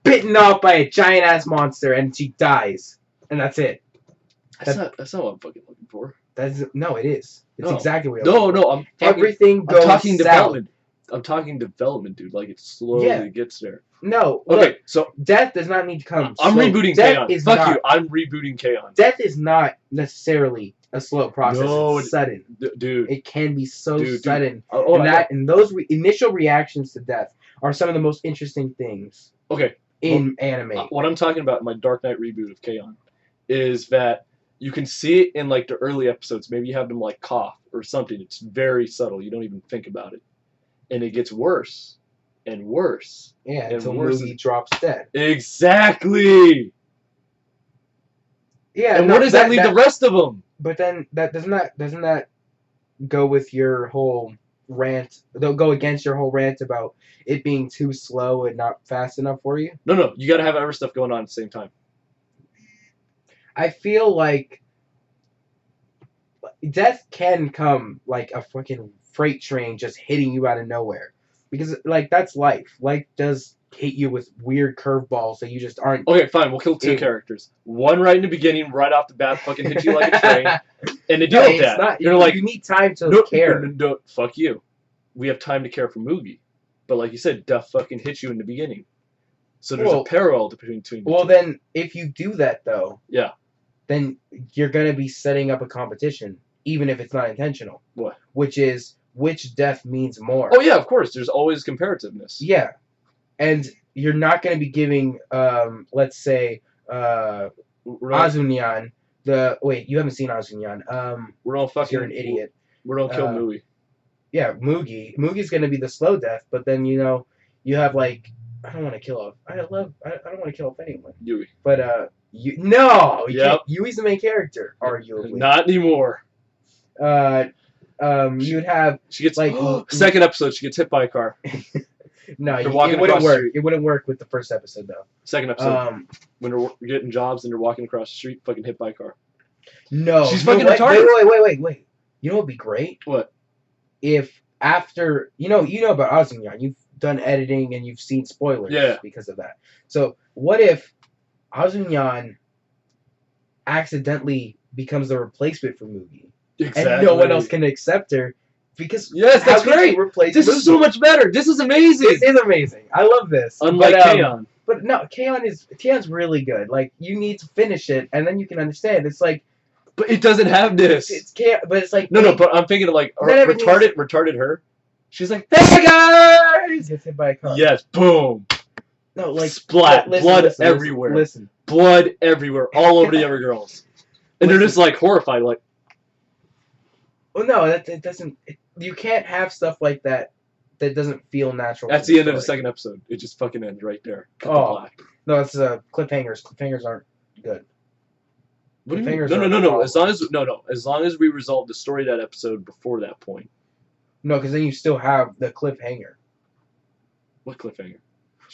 S2: bitten off by a giant ass monster and she dies. And that's it.
S1: That's not what I'm fucking looking for.
S2: No, it is. It's exactly what
S1: you're looking for.
S2: I'm talking, everything goes
S1: I'm talking
S2: south.
S1: development. I'm talking development, dude. It slowly gets there.
S2: No.
S1: Okay,
S2: look,
S1: so
S2: death does not need to come.
S1: I'm rebooting K-On! Fuck you. I'm rebooting K-On!
S2: Death is not necessarily a slow process.
S1: No,
S2: it's sudden.
S1: Dude.
S2: It can be so sudden.
S1: Dude.
S2: And those initial reactions to death are some of the most interesting things.
S1: Okay.
S2: In anime.
S1: What I'm talking about in my Dark Knight reboot of K-On! Is that you can see it in the early episodes. Maybe you have them cough or something. It's very subtle. You don't even think about it. And it gets worse and worse.
S2: Yeah, until Mugi drops dead.
S1: Exactly.
S2: Yeah.
S1: And where does that leave the rest of them?
S2: But then doesn't that go with your whole rant? They'll go against your whole rant about it being too slow and not fast enough for you?
S1: No. You got to have other stuff going on at the same time.
S2: I feel like death can come like a fucking freight train just hitting you out of nowhere. Because like that's life. Life does hit you with weird curveballs that you just aren't.
S1: Okay, fine. We'll kill two characters. One right in the beginning, right off the bat, fucking hit you like a train, and to deal with that,
S2: not,
S1: you're like,
S2: you need time to care.
S1: No, fuck you. We have time to care for Moogie, but like you said, Duff fucking hits you in the beginning. So there's a parallel between the two.
S2: Then if you do that though,
S1: yeah,
S2: then you're gonna be setting up a competition, even if it's not intentional.
S1: What?
S2: Which is which death means more.
S1: Oh yeah, of course. There's always comparativeness.
S2: Yeah, and you're not gonna be giving, let's say, Azunyan the wait. You haven't seen Azunyan.
S1: We're all fucking.
S2: You're an idiot.
S1: We're gonna kill Moogie.
S2: Yeah, Moogie. Moogie's gonna be the slow death, but then you have like. I don't want to kill off. I don't want to kill off anyone.
S1: Yui.
S2: But Yui's the main character, arguably.
S1: Not anymore.
S2: You'd have
S1: she gets like second episode. She gets hit by a car.
S2: No, it wouldn't work. It wouldn't work with the first episode though.
S1: Second episode, when they're getting jobs and they're walking across the street, fucking hit by a car.
S2: No,
S1: she's fucking retarded.
S2: Wait. You know what'd be great?
S1: What?
S2: If after you know about Azunyan, you've done editing and you've seen spoilers because of that. So what if Azunyan accidentally becomes the replacement for Moogie, and no one else can accept her because
S1: that's great. This is so much better. This is amazing.
S2: This is amazing. I love this.
S1: Unlike K-On!
S2: But no, K-On's really good. Like you need to finish it and then you can understand. It's like.
S1: But it doesn't have this.
S2: But it's like
S1: no. But I'm thinking of like retarded her. She's like, hey guys!
S2: Gets hit by a car.
S1: Yes, boom.
S2: No, like
S1: splat, blood everywhere.
S2: Listen,
S1: blood everywhere, all over the other girls, and they're just like horrified, like.
S2: Well, no, it doesn't. You can't have stuff like that. That doesn't feel natural.
S1: That's the end of the second episode. It just fucking ends right there.
S2: No, it's cliffhangers. Cliffhangers aren't good.
S1: What do you mean? No. As long as we resolve the story of that episode before that point.
S2: No, because then you still have the cliffhanger.
S1: What cliffhanger?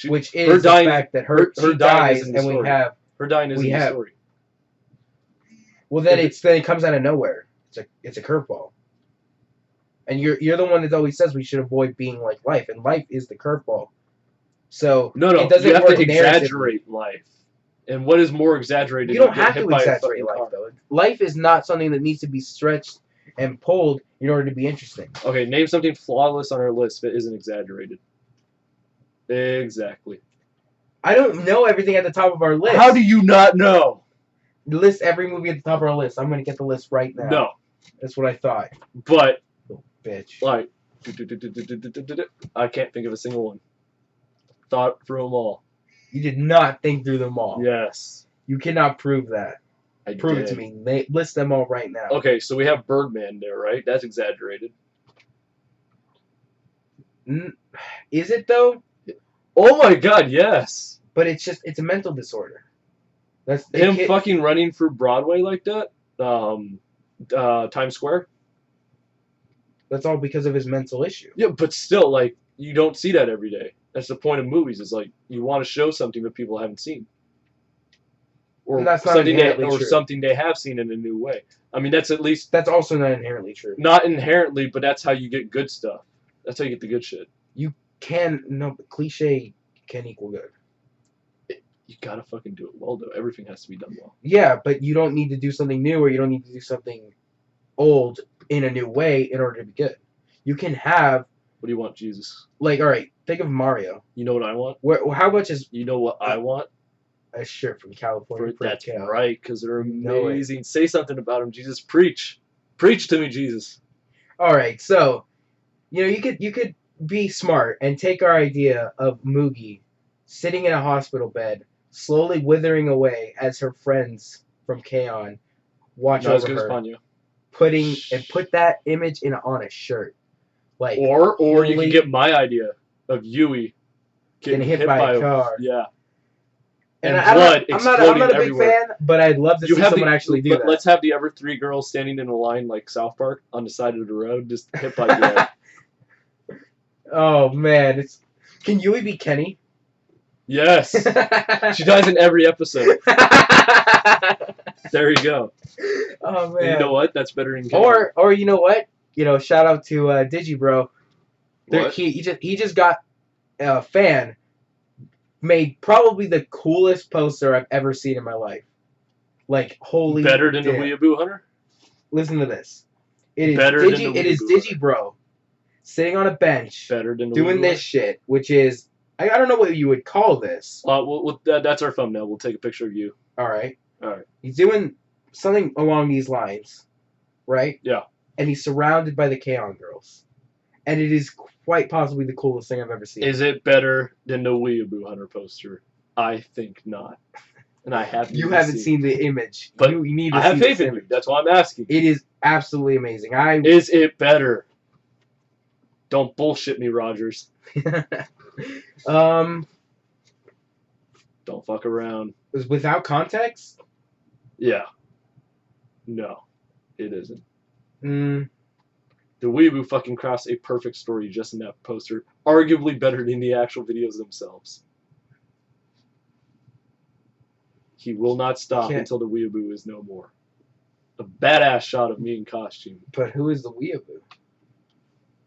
S2: Which is the fact that she dies, and
S1: we have her dying is in the story.
S2: Well, then it comes out of nowhere. It's a curveball. And you're the one that always says we should avoid being like life, and life is the curveball. So
S1: it doesn't work. You have to exaggerate life. And what is more exaggerated?
S2: You don't have to exaggerate life, though. Life is not something that needs to be stretched and pulled in order to be interesting.
S1: Okay, name something flawless on our list that isn't exaggerated. Exactly.
S2: I don't know everything at the top of our list.
S1: How do you not know?
S2: List every movie at the top of our list. I'm going to get the list right now.
S1: No.
S2: That's what I thought.
S1: But,
S2: bitch.
S1: Like, I can't think of a single one. Thought through them all.
S2: You did not think through them all.
S1: Yes.
S2: You cannot prove that. Prove it to me. List them all right now.
S1: Okay, so we have Birdman there, right? That's exaggerated.
S2: Is it, though?
S1: Oh my god, yes.
S2: But it's a mental disorder. That's
S1: him fucking running through Broadway like that? Times Square?
S2: That's all because of his mental issue.
S1: Yeah, but still, like, you don't see that every day. That's the point of movies. Is like you want to show something that people haven't seen, or something they have seen in a new way. I mean, that's
S2: also not inherently true.
S1: Not inherently, but that's how you get good stuff. That's how you get the good shit.
S2: But cliche can equal good.
S1: You gotta fucking do it well, though. Everything has to be done well.
S2: Yeah, but you don't need to do something new, or you don't need to do something old in a new way in order to be good. You can have.
S1: What do you want, Jesus?
S2: Like, all right, think of Mario.
S1: You know what I want?
S2: How much is...
S1: You know what I want?
S2: A shirt from California.
S1: That's right, because they're amazing. Say something about them, Jesus. Preach. Preach to me, Jesus.
S2: All right, so, you could be smart and take our idea of Moogie sitting in a hospital bed, slowly withering away as her friends from K-On watch over her. Put that image on a shirt. Like,
S1: or you can get my idea of Yui
S2: getting hit by a car.
S1: Yeah.
S2: And blood exploding I'm not a big fan, but I'd love to see someone actually do that.
S1: Let's have the other three girls standing in a line like South Park on the side of the road, just hit by blood.
S2: Oh man, can Yui be Kenny?
S1: Yes. She dies in every episode. There you go.
S2: Oh man.
S1: And you know what? That's better than Kenny.
S2: Or you know what? Shout out to Digibro.
S1: What?
S2: He just got a fan made probably the coolest poster I've ever seen in my life. Like, holy
S1: Better than
S2: damn.
S1: the Weeaboo Hunter?
S2: Listen to this. It is
S1: Better than the
S2: it is
S1: Weeaboo
S2: Digibro sitting on a bench
S1: Better than the
S2: doing
S1: Weeaboo
S2: this shit, which is I don't know what you would call this.
S1: That's our thumbnail. We'll take a picture of you.
S2: All right.
S1: All right.
S2: He's doing something along these lines, right?
S1: Yeah.
S2: And he's surrounded by the K-On! Girls. And it is quite possibly the coolest thing I've ever seen.
S1: Is it better than the Weeaboo Hunter poster? I think not. And I haven't.
S2: You haven't seen the image,
S1: but
S2: you need to
S1: I have
S2: see
S1: faith
S2: this
S1: in you.
S2: image.
S1: That's why I'm asking.
S2: It is absolutely amazing.
S1: Is it better? Don't bullshit me, Rogers. Don't fuck around.
S2: Without context?
S1: Yeah. No, it isn't.
S2: Mm.
S1: The Weeaboo fucking crafts a perfect story just in that poster, arguably better than the actual videos themselves. He will not stop until the Weeaboo is no more. A badass shot of me in costume.
S2: But who is the Weeaboo?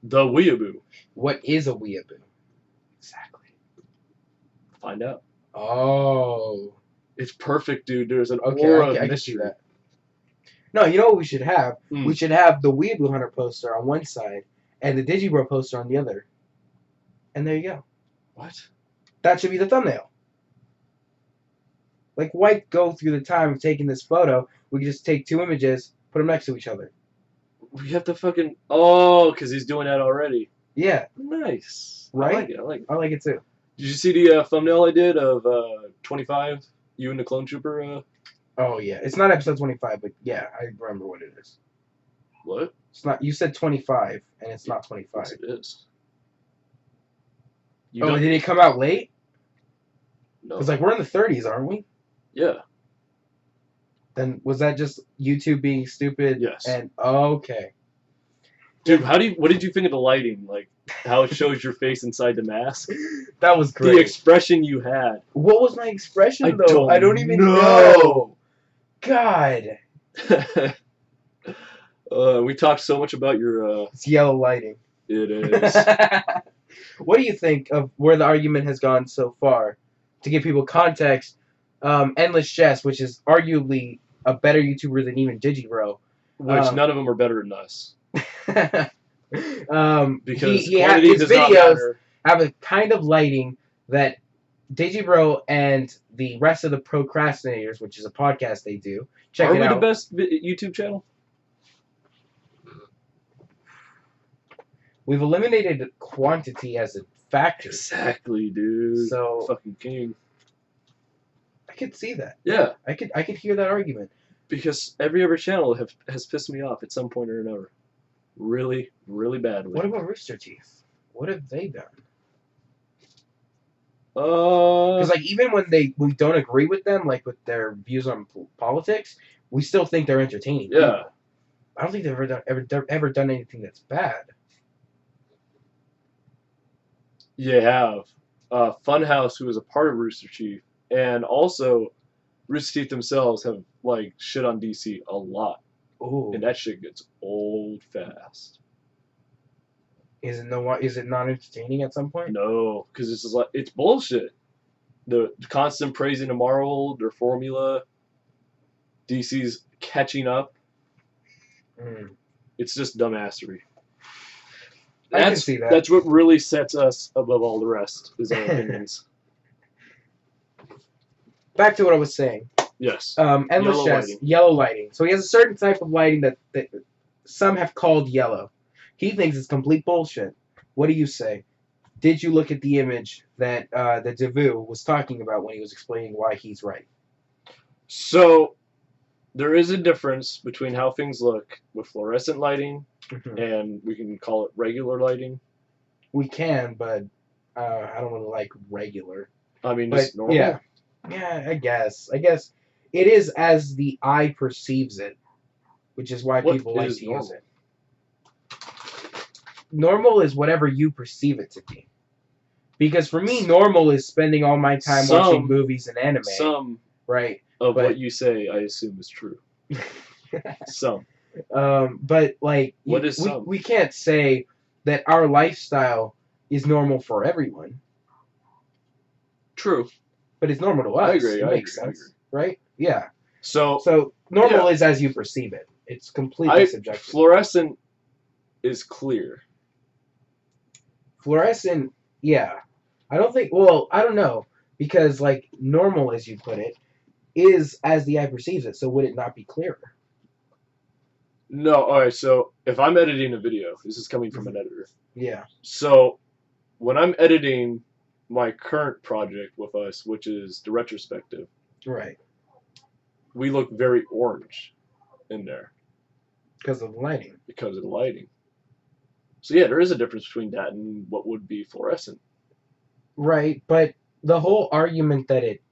S1: The Weeaboo.
S2: What is a Weeaboo?
S1: Exactly. Find out.
S2: Oh.
S1: It's perfect, dude. There's an aura of
S2: I can see that. No, you know what we should have? We should have the Weeaboo Hunter poster on one side and the Digibro poster on the other. And there you go.
S1: What?
S2: That should be the thumbnail. Like, why go through the time of taking this photo? We could just take two images, put them next to each other.
S1: We have to fucking... Oh, because he's doing that already.
S2: Yeah.
S1: Nice.
S2: Right?
S1: I like it.
S2: I like it too.
S1: Did you see the thumbnail I did of 25? You and the Clone Trooper?
S2: Oh, yeah. It's not episode 25, but yeah, I remember what it is.
S1: What?
S2: It's not. You said 25, and it's not 25.
S1: Yes, it is.
S2: Did it come out late?
S1: No.
S2: Because, like, we're in the 30s, aren't we?
S1: Yeah.
S2: Then was that just YouTube being stupid?
S1: Yes.
S2: And okay.
S1: Dude, what did you think of the lighting? Like how it shows your face inside the mask?
S2: That was great.
S1: The expression you had.
S2: What was my expression though? I don't even
S1: know.
S2: God.
S1: We talked so much about your
S2: It's yellow lighting.
S1: It is.
S2: What do you think of where the argument has gone so far? To give people context, Endless Chess, which is arguably a better YouTuber than even Digibro.
S1: Which none of them are better than us. Because
S2: his
S1: videos
S2: have a kind of lighting that Digibro and the rest of the Procrastinators, which is a podcast they do, check it out.
S1: Are we the best YouTube channel?
S2: We've eliminated quantity as a factor.
S1: Exactly, dude.
S2: So
S1: fucking king.
S2: I could see that.
S1: Yeah.
S2: I could hear that argument.
S1: Because every other channel has pissed me off at some point or another. Really, really badly.
S2: What about Rooster Teeth? What have they done?
S1: Because
S2: like even when we don't agree with them, like with their views on politics, we still think they're entertaining.
S1: Yeah.
S2: People. I don't think they've ever done anything that's bad.
S1: You have Funhouse, who is a part of Rooster Teeth, and also Rooster Teeth themselves have like shit on DC a lot.
S2: Ooh.
S1: And that shit gets old fast.
S2: Is it not entertaining at some point?
S1: No, because it's bullshit. The constant praising of Marvel, their formula, DC's catching up. It's just dumbassery.
S2: I can see that.
S1: That's what really sets us above all the rest, is our opinions.
S2: Back to what I was saying.
S1: Yes.
S2: Endless Chess, yellow lighting. So he has a certain type of lighting that some have called yellow. He thinks it's complete bullshit. What do you say? Did you look at the image that the Devu was talking about when he was explaining why he's right?
S1: So there is a difference between how things look with fluorescent lighting and we can call it regular lighting.
S2: We can, but I don't really like regular.
S1: I mean, just normal.
S2: Yeah, I guess it is as the eye perceives it, which is why people like to use it. Normal is whatever you perceive it to be. Because for me, normal is spending all my time watching movies and anime.
S1: Some
S2: right
S1: of what you say, I assume, is true. Some.
S2: But like,
S1: what is some?
S2: We can't say that our lifestyle is normal for everyone.
S1: True.
S2: But it's normal to us.
S1: I agree.
S2: It makes sense, right? Yeah. So normal is as you perceive it. It's completely subjective.
S1: Fluorescent is clear.
S2: Fluorescent, yeah. I don't know. Because, like, normal, as you put it, is as the eye perceives it. So would it not be clearer?
S1: No, alright, so if I'm editing a video, this is coming from an editor.
S2: Yeah.
S1: So when I'm editing my current project with us, which is the retrospective,
S2: right,
S1: we look very orange in there.
S2: Because of the lighting.
S1: Because of the lighting. So yeah, there is a difference between that and what would be fluorescent.
S2: Right, but the whole argument that it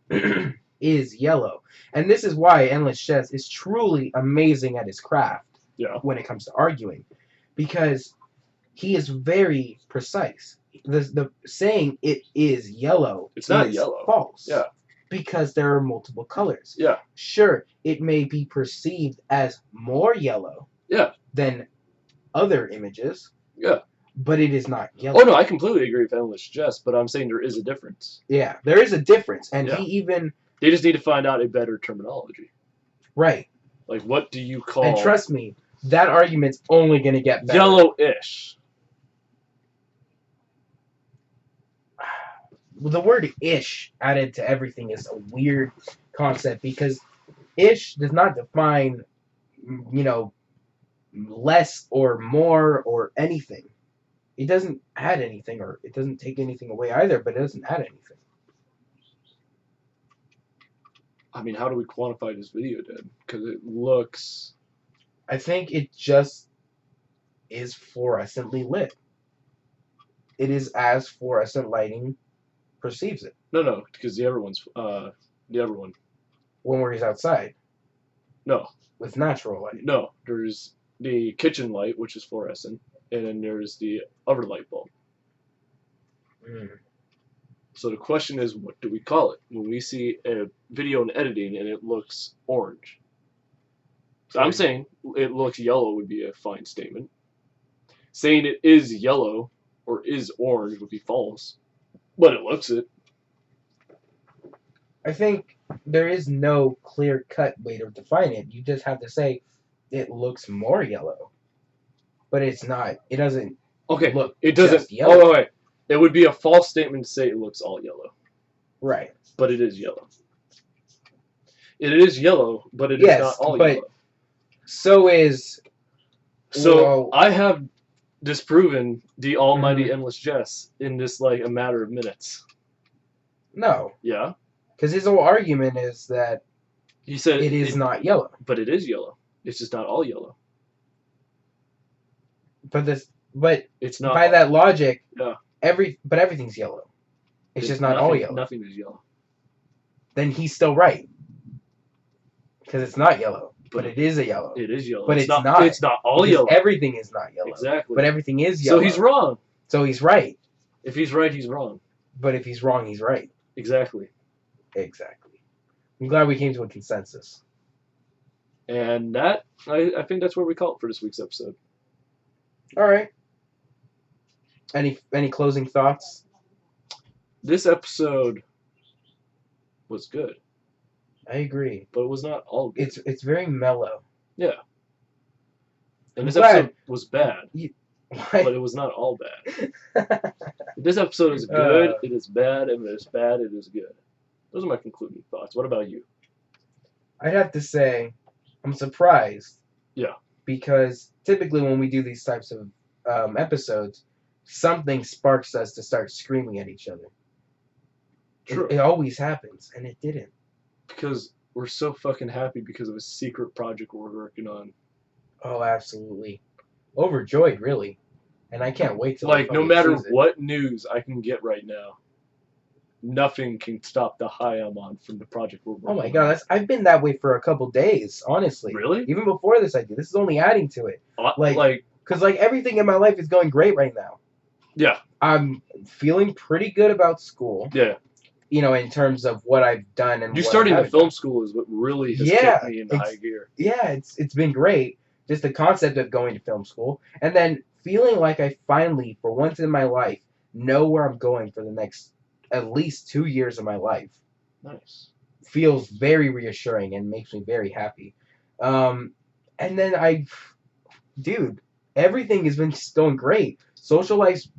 S2: is yellow, and this is why Endless Chess is truly amazing at his craft.
S1: Yeah.
S2: When it comes to arguing, because he is very precise. The saying it is yellow.
S1: It's not yellow.
S2: False.
S1: Yeah.
S2: Because there are multiple colors.
S1: Yeah.
S2: Sure, it may be perceived as more yellow.
S1: Yeah.
S2: Than other images.
S1: Yeah.
S2: But it is not yellow.
S1: Oh no, I completely agree with Endless Chess, but I'm saying there is a difference.
S2: Yeah, there is a difference, and
S1: they just need to find out a better terminology.
S2: Right.
S1: Like, what do you call?
S2: And trust me, that argument's only going to get better.
S1: Yellow-ish.
S2: The word ish added to everything is a weird concept because ish does not define, less or more or anything. It doesn't add anything, or it doesn't take anything away either, but it doesn't add anything.
S1: I mean, how do we quantify this video then? Because it looks...
S2: I think it just is fluorescently lit. It is as fluorescent lighting perceives it.
S1: No, because the other one.
S2: When we're outside.
S1: No.
S2: With natural light.
S1: No, there's the kitchen light, which is fluorescent, and then there's the other light bulb. So the question is, what do we call it when we see a video in editing and it looks orange? So I'm saying it looks yellow would be a fine statement. Saying it is yellow or is orange would be false, but it looks it.
S2: I think there is no clear-cut way to define it. You just have to say it looks more yellow, but it's not. It doesn't.
S1: Okay.
S2: Look.
S1: It doesn't.
S2: Just yellow.
S1: Oh wait. It would be a false statement to say it looks all yellow.
S2: Right.
S1: But it is yellow. It is yellow, but it is not all yellow.
S2: So is...
S1: So, I have disproven the almighty Endless Chess in this, like, a matter of minutes.
S2: No.
S1: Yeah?
S2: Because his whole argument is that
S1: he said
S2: it is not yellow.
S1: But it is yellow. It's just not all yellow.
S2: But
S1: it's not
S2: by that logic,
S1: yeah.
S2: Everything's yellow. It's just not all yellow.
S1: Nothing is yellow.
S2: Then he's still right. Because it's not yellow. But it is a yellow.
S1: It is yellow.
S2: But it's not.
S1: It's not all yellow.
S2: Everything is not yellow.
S1: Exactly.
S2: But everything is yellow.
S1: So he's wrong.
S2: So he's right.
S1: If he's right, he's wrong.
S2: But if he's wrong, he's right.
S1: Exactly.
S2: Exactly. I'm glad we came to a consensus.
S1: And that, I think that's where we call it for this week's episode.
S2: All right. Any closing thoughts?
S1: This episode was good.
S2: I agree.
S1: But it was not all good.
S2: It's very mellow.
S1: Yeah. And this episode was bad. But it was not all bad. This episode is good, it is bad, and when it's bad, it is good. Those are my concluding thoughts. What about you?
S2: I'd have to say I'm surprised.
S1: Yeah.
S2: Because typically when we do these types of episodes, something sparks us to start screaming at each other.
S1: True.
S2: It always happens, and it didn't.
S1: Because we're so fucking happy because of a secret project we're working on.
S2: Oh, absolutely. Overjoyed, really. And I can't wait to
S1: no matter what news I can get right now, nothing can stop the high I'm on from the project we're working on.
S2: Oh my god, I've been that way for a couple days, honestly.
S1: Really?
S2: Even before this idea. This is only adding to it. Because everything in my life is going great right now.
S1: Yeah.
S2: I'm feeling pretty good about school.
S1: Yeah.
S2: In terms of what I've done and
S1: you starting the film school is what really has kicked me into high gear.
S2: Yeah, it's been great. Just the concept of going to film school, and then feeling like I finally, for once in my life, know where I'm going for the next at least 2 years of my life.
S1: Nice.
S2: Feels very reassuring and makes me very happy. And then dude, everything has been just going great. Social life's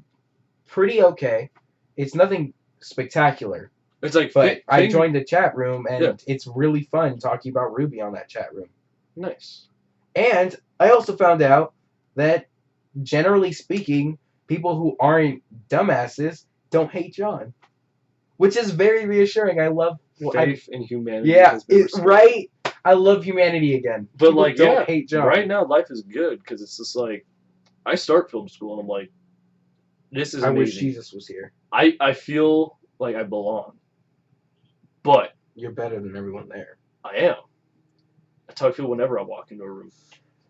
S2: pretty okay. It's nothing spectacular.
S1: It's like,
S2: but I joined the chat room, and it's really fun talking about Ruby on that chat room.
S1: Nice.
S2: And I also found out that, generally speaking, people who aren't dumbasses don't hate John, which is very reassuring. I love
S1: faith in humanity.
S2: Yeah, right. I love humanity again.
S1: But
S2: people don't hate John.
S1: Right now, life is good because it's just like I start film school and I'm like, this is amazing.
S2: I wish Jesus was here.
S1: I feel like I belong. But
S2: you're better than everyone there.
S1: I am. That's how I feel whenever I walk into a room.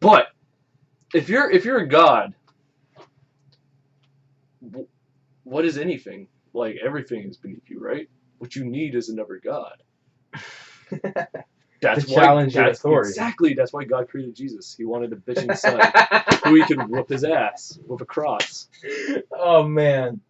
S1: But if you're a god, what is anything? Like everything is beneath you, right? What you need is another god. That's
S2: to challenge your authority.
S1: Exactly. That's why God created Jesus. He wanted a bitching son who he could whoop his ass with a cross.
S2: Oh man.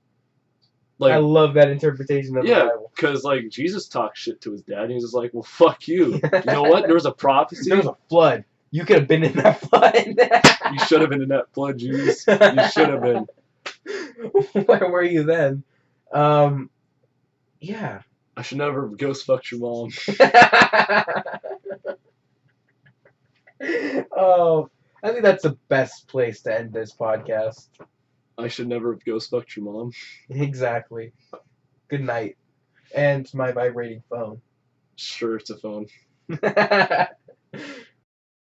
S2: Like, I love that interpretation of the Bible.
S1: Because like Jesus talked shit to his dad, and he was just like, "Well, fuck you." You know what? There was a prophecy.
S2: There was a flood. You could have been in that flood.
S1: You should have been in that flood, Jesus. You should have been.
S2: Where were you then? Yeah.
S1: I should never have ghost fucked your mom.
S2: Oh, I think that's the best place to end this podcast.
S1: I should never have ghost fucked your mom.
S2: Exactly. Good night. And my vibrating phone.
S1: Sure, it's a phone.